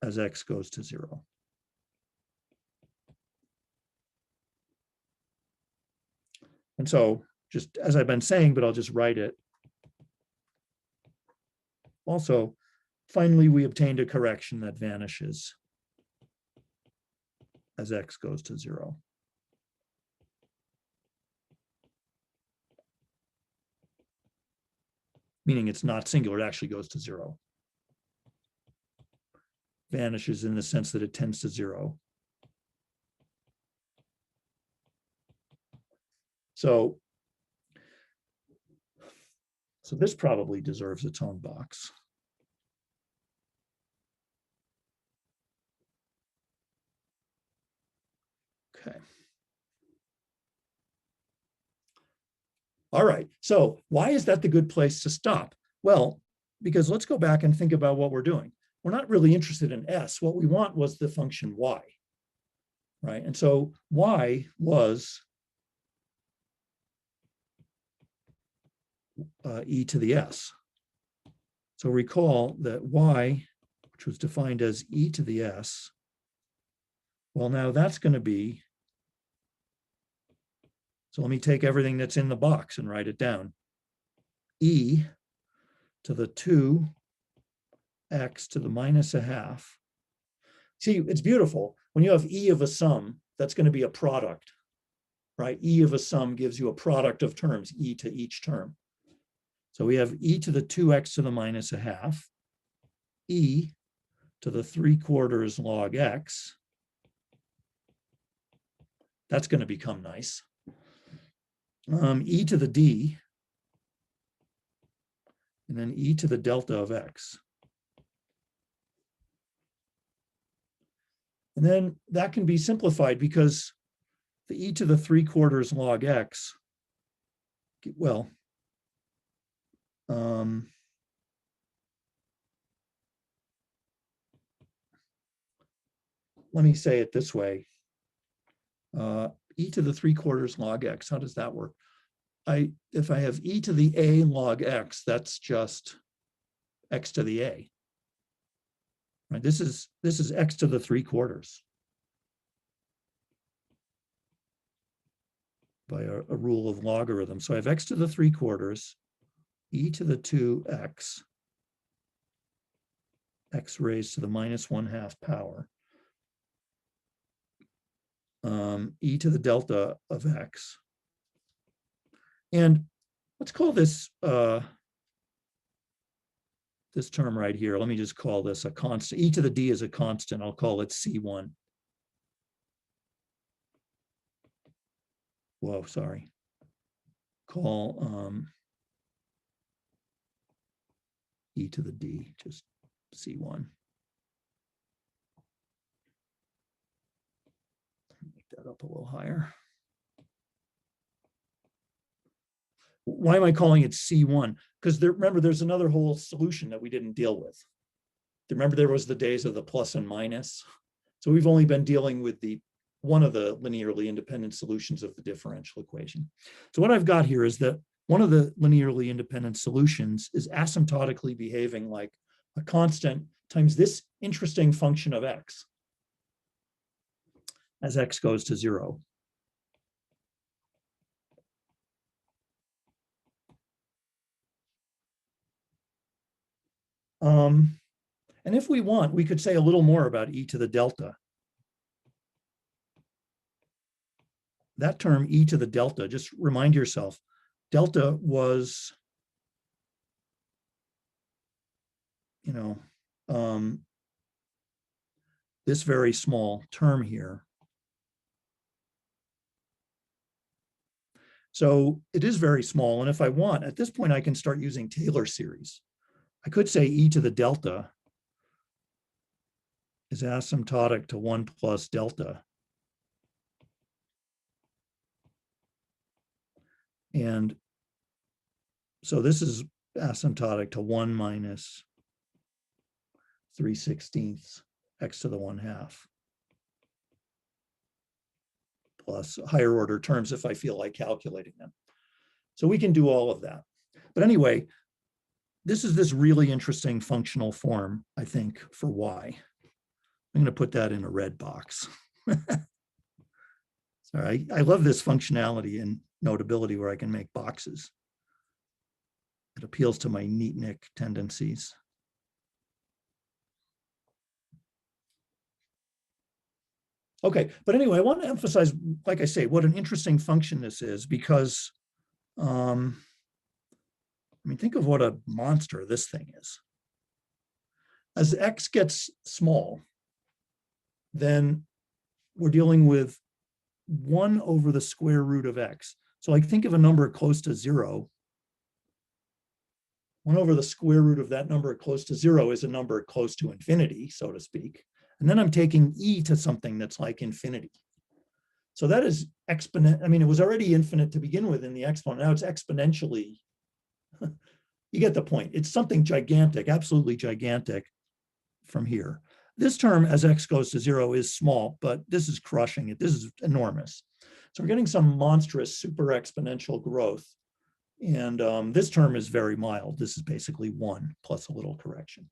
[SPEAKER 1] as x goes to 0. And so, just as I've been saying, but I'll just write it. Also, finally, we obtained a correction that vanishes as x goes to 0. Meaning it's not singular, it actually goes to 0. Vanishes in the sense that it tends to 0. So So this probably deserves its own box. Okay. All right, so why is that the good place to stop? Well, because let's go back and think about what we're doing. We're not really interested in S. What we want was the function y, right? And so y was e to the s. So recall that y, which was defined as e to the s, well, now that's going to be, so let me take everything that's in the box and write it down. E to the 2x to the minus a half. See, it's beautiful. When you have e of a sum, that's going to be a product, right? E of a sum gives you a product of terms, e to each term. So we have e to the 2x to the minus a half, e to the 3/4 log x. That's going to become nice. E to the d, and then e to the delta of x. And then that can be simplified because the e to the 3/4 log x, well, let me say it this way. E to the 3/4 log x, how does that work? If I have e to the a log x, that's just x to the a. Right? This is x to the 3/4 by a rule of logarithm. So I have x to the 3/4, e to the 2x, x raised to the minus 1/2 power, e to the delta of x. And let's call this this term right here. Let me just call this a constant. E to the d is a constant. I'll call it C1. Whoa, sorry. Call e to the d, just C1. Make that up a little higher. Why am I calling it C1? Because remember, there's another whole solution that we didn't deal with. Remember, there was the days of the plus and minus. So we've only been dealing with one of the linearly independent solutions of the differential equation. So what I've got here is that one of the linearly independent solutions is asymptotically behaving like a constant times this interesting function of x as x goes to 0. And if we want, we could say a little more about e to the delta. That term e to the delta, just remind yourself, delta was, this very small term here. So it is very small. And if I want, at this point, I can start using Taylor series. I could say e to the delta is asymptotic to 1 plus delta. And so this is asymptotic to 1 minus 3/16 x to the 1/2 plus higher order terms if I feel like calculating them. So we can do all of that. But anyway, this is this really interesting functional form, I think, for y. I'm going to put that in a red box. Sorry, I love this functionality in Notability where I can make boxes. It appeals to my neatnik tendencies. Okay, but anyway, I want to emphasize, like I say, what an interesting function this is because, I mean, think of what a monster this thing is. As x gets small, then we're dealing with 1 over the square root of x. So like think of a number close to 0. 1 over the square root of that number close to 0 is a number close to infinity, so to speak. And then I'm taking e to something that's like infinity. So that is exponent. I mean, it was already infinite to begin with in the exponent. Now it's exponentially. You get the point. It's something gigantic, absolutely gigantic from here. This term, as x goes to 0, is small, but this is crushing it. This is enormous. So we're getting some monstrous super exponential growth. And this term is very mild. This is basically 1 plus a little correction.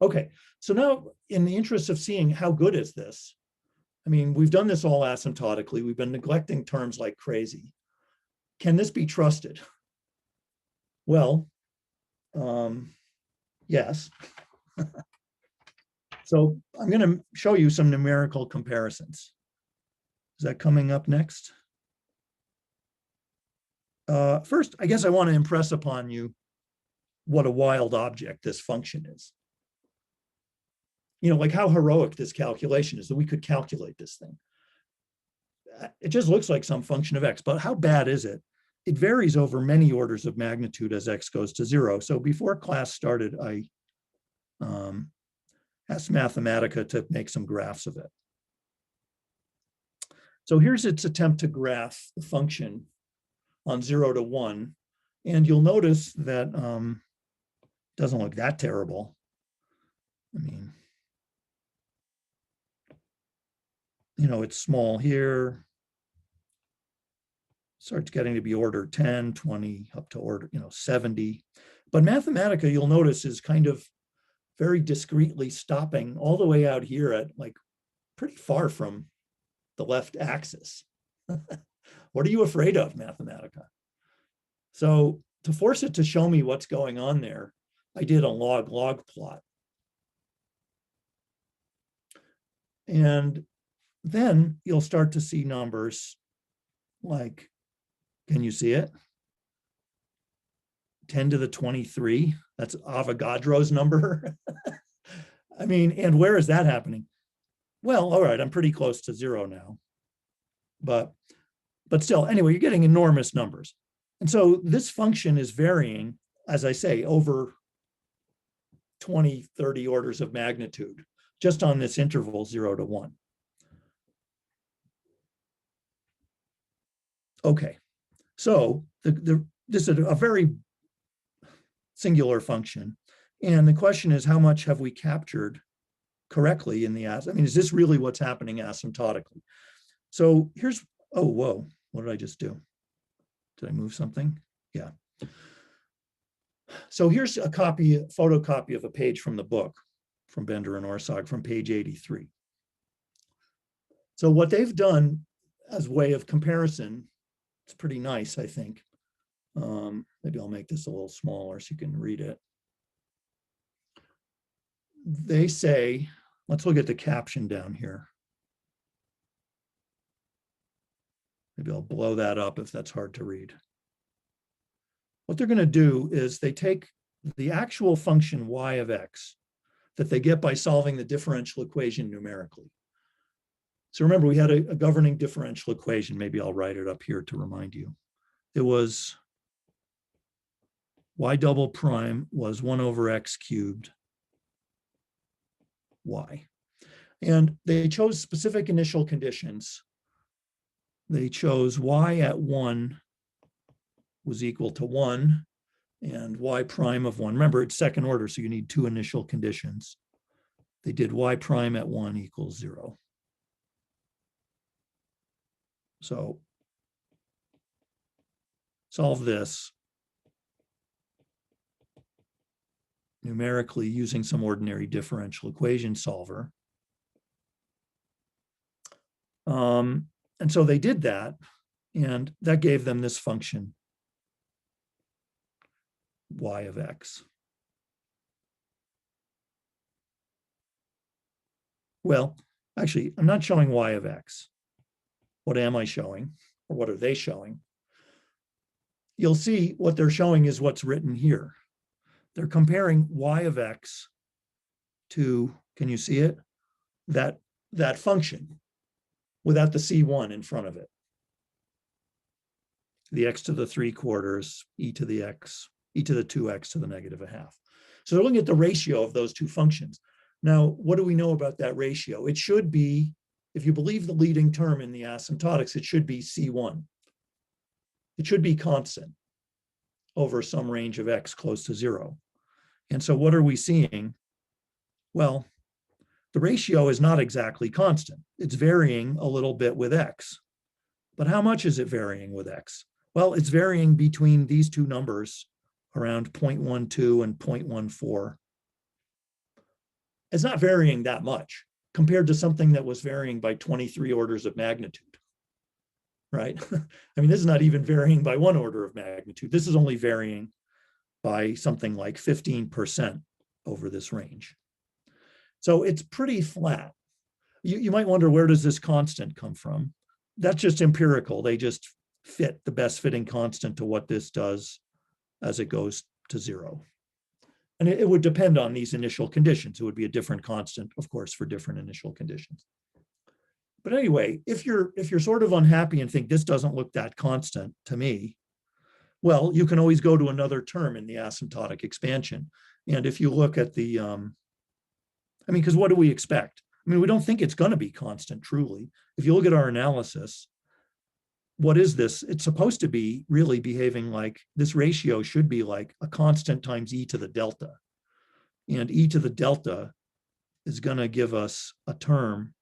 [SPEAKER 1] Okay, so now in the interest of seeing how good is this, I mean, we've done this all asymptotically. We've been neglecting terms like crazy. Can this be trusted? Well, yes. So I'm going to show you some numerical comparisons. Is that coming up next? First, I guess I want to impress upon you what a wild object this function is. You know, like how heroic this calculation is that we could calculate this thing. It just looks like some function of x, but how bad is it? It varies over many orders of magnitude as x goes to 0. So before class started, I asked Mathematica to make some graphs of it. So here's its attempt to graph the function on 0 to 1. And you'll notice that it doesn't look that terrible. I mean, you know, it's small here. Starts getting to be order 10, 20, up to order, 70. But Mathematica, you'll notice, is kind of very discreetly stopping all the way out here at like pretty far from the left axis. What are you afraid of, Mathematica? So to force it to show me what's going on there, I did a log-log plot. And then you'll start to see numbers like, can you see it? 10 to the 23, that's Avogadro's number. I mean, and where is that happening? Well, all right, I'm pretty close to 0 now. But still, anyway, you're getting enormous numbers. And so this function is varying, as I say, over 20, 30 orders of magnitude, just on this interval 0 to 1. Okay, so this is a very singular function. And the question is, how much have we captured correctly in the I mean, is this really what's happening asymptotically? So here's, oh, whoa, what did I just do? Did I move something? Yeah. So here's a photocopy of a page from the book from Bender and Orsag from page 83. So what they've done as way of comparison, it's pretty nice, I think. Maybe I'll make this a little smaller so you can read it. They say, let's look at the caption down here. Maybe I'll blow that up if that's hard to read. What they're going to do is they take the actual function y of x that they get by solving the differential equation numerically. So remember, we had a governing differential equation. Maybe I'll write it up here to remind you. It was y double prime was 1 over x cubed y. And they chose specific initial conditions. They chose y at 1 was equal to 1 and y prime of 1. Remember, it's second order, so you need 2 initial conditions. They did y prime at 1 equals 0. So solve this numerically using some ordinary differential equation solver. And so they did that, and that gave them this function, y of x. Well, actually, I'm not showing y of x. What am I showing? Or what are they showing? You'll see what they're showing is what's written here. They're comparing y of x to, can you see it? That function without the c1 in front of it. The x to the 3/4, e to the x e to the 2x to the negative a half. So they're looking at the ratio of those two functions. Now, what do we know about that ratio? It should be, if you believe the leading term in the asymptotics, it should be C1. It should be constant over some range of x close to 0. And so what are we seeing? Well, the ratio is not exactly constant. It's varying a little bit with x. But how much is it varying with x? Well, it's varying between these two numbers around 0.12 and 0.14. It's not varying that much compared to something that was varying by 23 orders of magnitude, right? I mean, this is not even varying by 1 order of magnitude. This is only varying by something like 15% over this range. So it's pretty flat. You might wonder, where does this constant come from? That's just empirical. They just fit the best fitting constant to what this does as it goes to 0. And it would depend on these initial conditions. It would be a different constant, of course, for different initial conditions. But anyway, if you're sort of unhappy and think this doesn't look that constant to me, well, you can always go to another term in the asymptotic expansion. And if you look at the, because what do we expect? I mean, we don't think it's going to be constant, truly. If you look at our analysis, what is this? It's supposed to be really behaving like, this ratio should be like a constant times e to the delta. And e to the delta is going to give us a term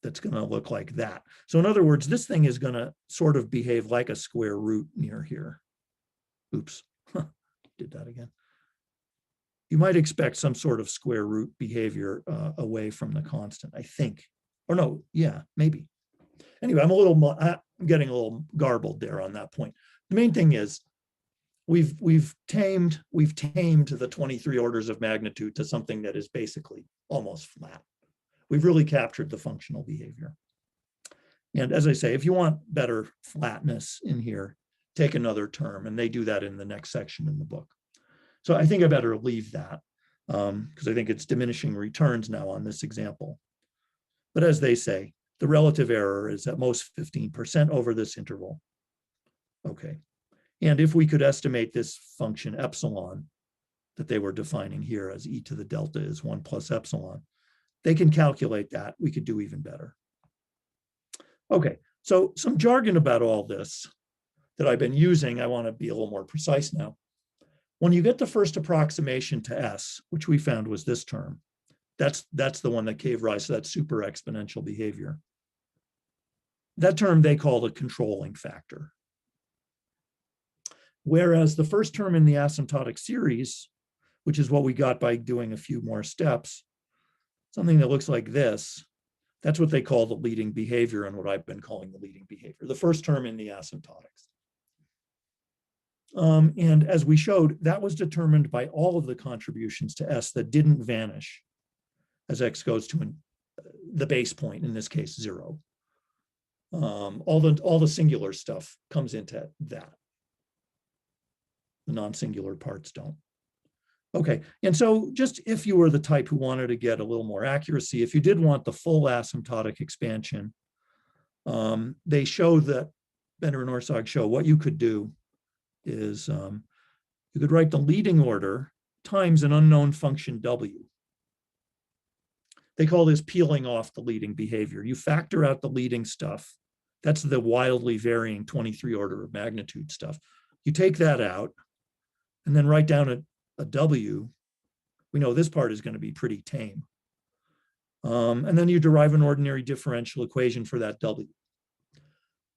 [SPEAKER 1] that's going to look like that. So in other words, this thing is going to sort of behave like a square root near here. Oops, did that again. You might expect some sort of square root behavior away from the constant, I think. Or no, yeah, maybe. Anyway, I'm getting a little garbled there on that point. The main thing is we've tamed the 23 orders of magnitude to something that is basically almost flat. We've really captured the functional behavior. And as I say, if you want better flatness in here, take another term, and they do that in the next section in the book. So I think I better leave that because I think it's diminishing returns now on this example. But as they say, the relative error is at most 15% over this interval. Okay. And if we could estimate this function epsilon that they were defining here as e to the delta is 1 plus epsilon, they can calculate that. We could do even better. Okay, so some jargon about all this that I've been using. I want to be a little more precise now. When you get the first approximation to S, which we found was this term, that's the one that gave rise to that super exponential behavior. That term they call the controlling factor. Whereas the first term in the asymptotic series, which is what we got by doing a few more steps, something that looks like this, that's what they call the leading behavior and what I've been calling the leading behavior, the first term in the asymptotics. And as we showed, that was determined by all of the contributions to S that didn't vanish as X goes to the base point, in this case, 0. All the singular stuff comes into that. The non-singular parts don't. Okay, and so just if you were the type who wanted to get a little more accuracy, if you did want the full asymptotic expansion, they show that, Bender and Orsag show what you could do is you could write the leading order times an unknown function W. They call this peeling off the leading behavior. You factor out the leading stuff. That's the wildly varying 23 order of magnitude stuff. You take that out and then write down a W. We know this part is going to be pretty tame. And then you derive an ordinary differential equation for that W.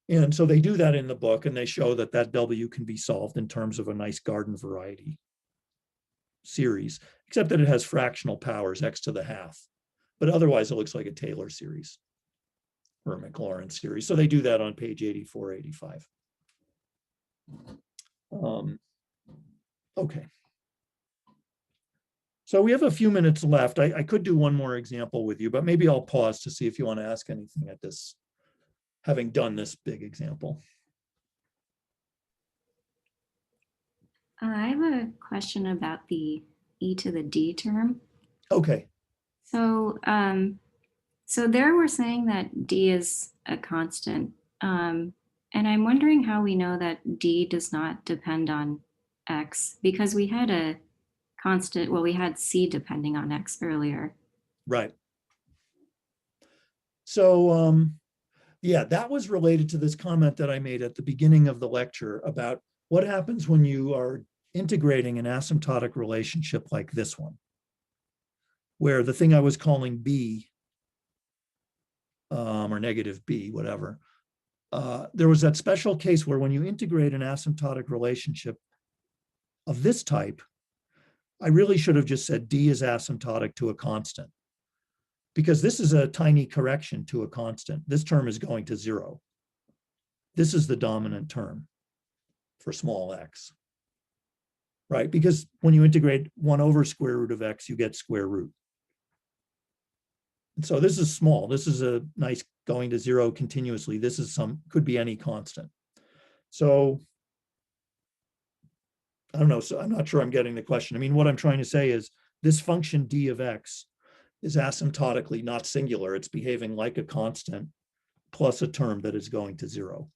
[SPEAKER 1] And so they do that in the book, and they show that that W can be solved in terms of a nice garden variety series, except that it has fractional powers, x to the half. But otherwise, it looks like a Taylor series or a Maclaurin series. So they do that on page 84, 85. Okay. So we have a few minutes left. I could do one more example with you, but maybe I'll pause to see if you want to ask anything at this, having done this big example.
[SPEAKER 4] I have a question about the e to the d term.
[SPEAKER 1] Okay.
[SPEAKER 4] So, so there we're saying that d is a constant, and And I'm wondering how we know that D does not depend on X, because we had a constant, well, we had C depending on X earlier.
[SPEAKER 1] Right. So, yeah, that was related to this comment that I made at the beginning of the lecture about what happens when you are integrating an asymptotic relationship like this one, where the thing I was calling B, or negative B, whatever, there was that special case where when you integrate an asymptotic relationship of this type, I really should have just said D is asymptotic to a constant, because this is a tiny correction to a constant. This term is going to 0. This is the dominant term for small x, right? Because when you integrate 1 over square root of x, you get square root. And so this is small. This is a nice going to 0 continuously. This is could be any constant. So I don't know. So I'm not sure I'm getting the question. I mean, what I'm trying to say is this function d of x is asymptotically not singular. It's behaving like a constant plus a term that is going to 0.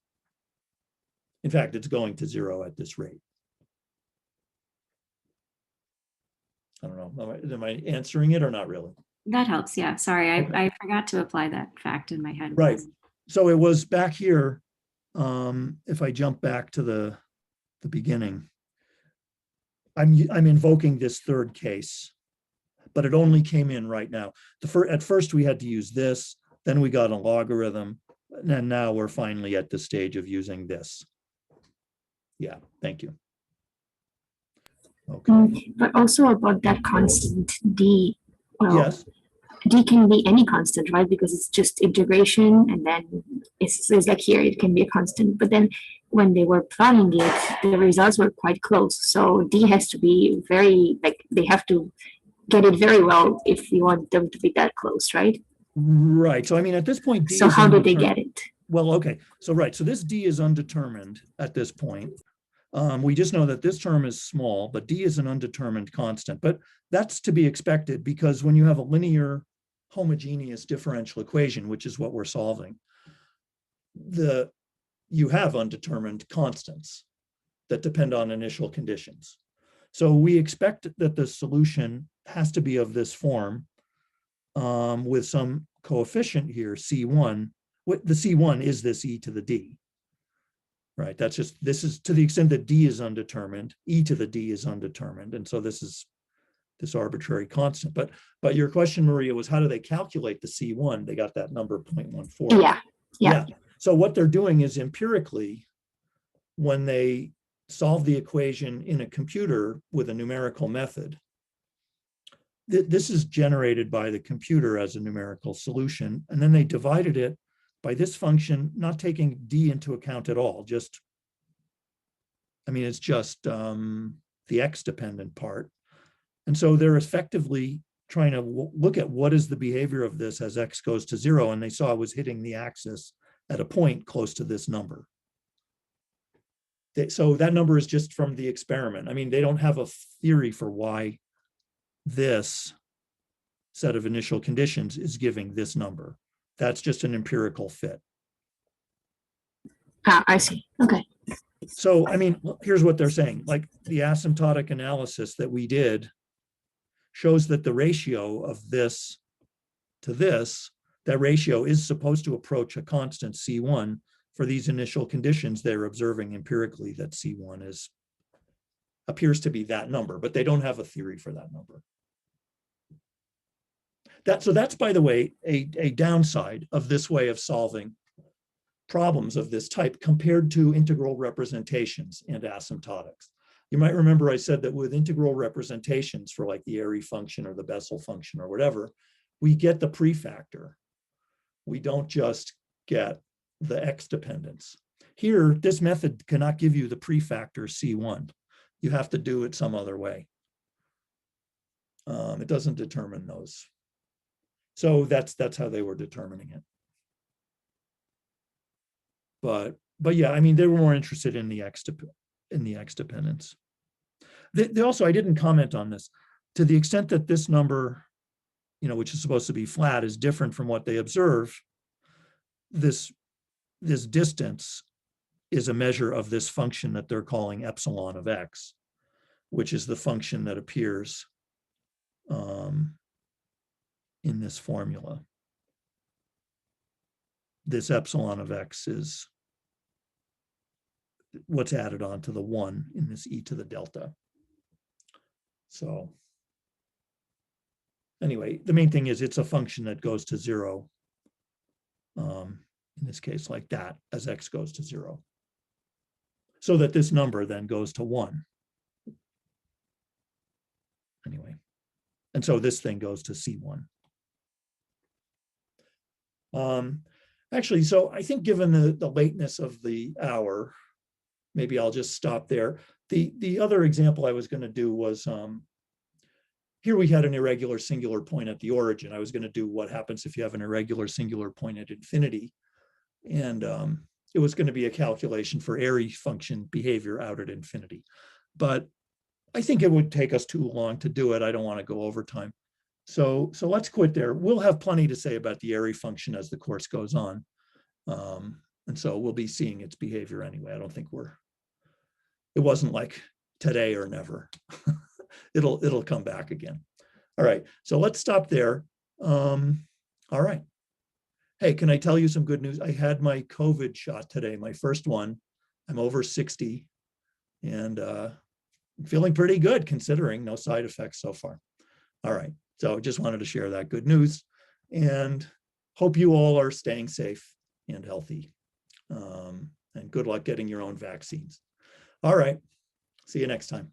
[SPEAKER 1] In fact, it's going to 0 at this rate. I don't know. Am I answering it or not really?
[SPEAKER 4] That helps. Yeah. Sorry,
[SPEAKER 1] Okay.
[SPEAKER 4] I forgot to apply that fact in my head.
[SPEAKER 1] Right. So it was back here. If I jump back to the beginning, I'm invoking this third case, but it only came in right now. At first we had to use this, then we got a logarithm, and now we're finally at the stage of using this. Yeah, thank you. Okay.
[SPEAKER 3] But also about that constant D. Well,
[SPEAKER 1] Yes.
[SPEAKER 3] D can be any constant, right? Because it's just integration, and then it's like here, it can be a constant. But then when they were plotting it, the results were quite close. So D has to be very, like, they have to get it very well if you want them to be that close, right?
[SPEAKER 1] Right. So I mean, at this point, D
[SPEAKER 3] So
[SPEAKER 1] is
[SPEAKER 3] how did they
[SPEAKER 1] undetermined.
[SPEAKER 3] get it?
[SPEAKER 1] Well, okay. So right. So this D is undetermined at this point. We just know that this term is small, but D is an undetermined constant. But that's to be expected because when you have a linear homogeneous differential equation, which is what we're solving, you have undetermined constants that depend on initial conditions. So we expect that the solution has to be of this form with some coefficient here, C1. The C1 is this e to the d. Right, this is to the extent that d is undetermined, e to the d is undetermined. And so this is this arbitrary constant. But your question, Maria, was how do they calculate the C1? They got that number 0.14.
[SPEAKER 3] Yeah.
[SPEAKER 1] So what they're doing is empirically, when they solve the equation in a computer with a numerical method, this is generated by the computer as a numerical solution. And then they divided it by this function, not taking d into account at all, it's just the x-dependent part. And so they're effectively trying to look at what is the behavior of this as x goes to 0, and they saw it was hitting the axis at a point close to this number. So that number is just from the experiment. I mean, they don't have a theory for why this set of initial conditions is giving this number. That's just an empirical fit.
[SPEAKER 3] I see. Okay.
[SPEAKER 1] So, I mean, here's what they're saying. Like the asymptotic analysis that we did shows that the ratio of this to this, that ratio is supposed to approach a constant C1 for these initial conditions. They're observing empirically that C1 appears to be that number, but they don't have a theory for that number. So that's, by the way, a downside of this way of solving problems of this type compared to integral representations and asymptotics. You might remember I said that with integral representations for like the Airy function or the Bessel function or whatever, we get the prefactor. We don't just get the x dependence. Here, this method cannot give you the prefactor C1. You have to do it some other way. It doesn't determine those. So that's how they were determining it. But yeah, I mean, they were more interested in the x dependence. They also, I didn't comment on this, to the extent that this number, which is supposed to be flat, is different from what they observe. This distance is a measure of this function that they're calling epsilon of x, which is the function that appears in this formula. This epsilon of x is what's added on to the 1 in this e to the delta. So anyway, the main thing is it's a function that goes to 0, in this case like that, as x goes to 0. So that this number then goes to 1. Anyway, and so this thing goes to C1. Actually, so I think given the lateness of the hour, maybe I'll just stop there. The other example I was going to do was, here we had an irregular singular point at the origin. I was going to do what happens if you have an irregular singular point at infinity. And it was going to be a calculation for Airy function behavior out at infinity. But I think it would take us too long to do it. I don't want to go over time. So let's quit there. We'll have plenty to say about the Airy function as the course goes on. And so we'll be seeing its behavior anyway. I don't think it wasn't like today or never. It'll come back again. All right, so let's stop there. All right. Hey, can I tell you some good news? I had my COVID shot today, my first one. I'm over 60 and I'm feeling pretty good considering no side effects so far. All right, so just wanted to share that good news and hope you all are staying safe and healthy. And good luck getting your own vaccines. All right, see you next time.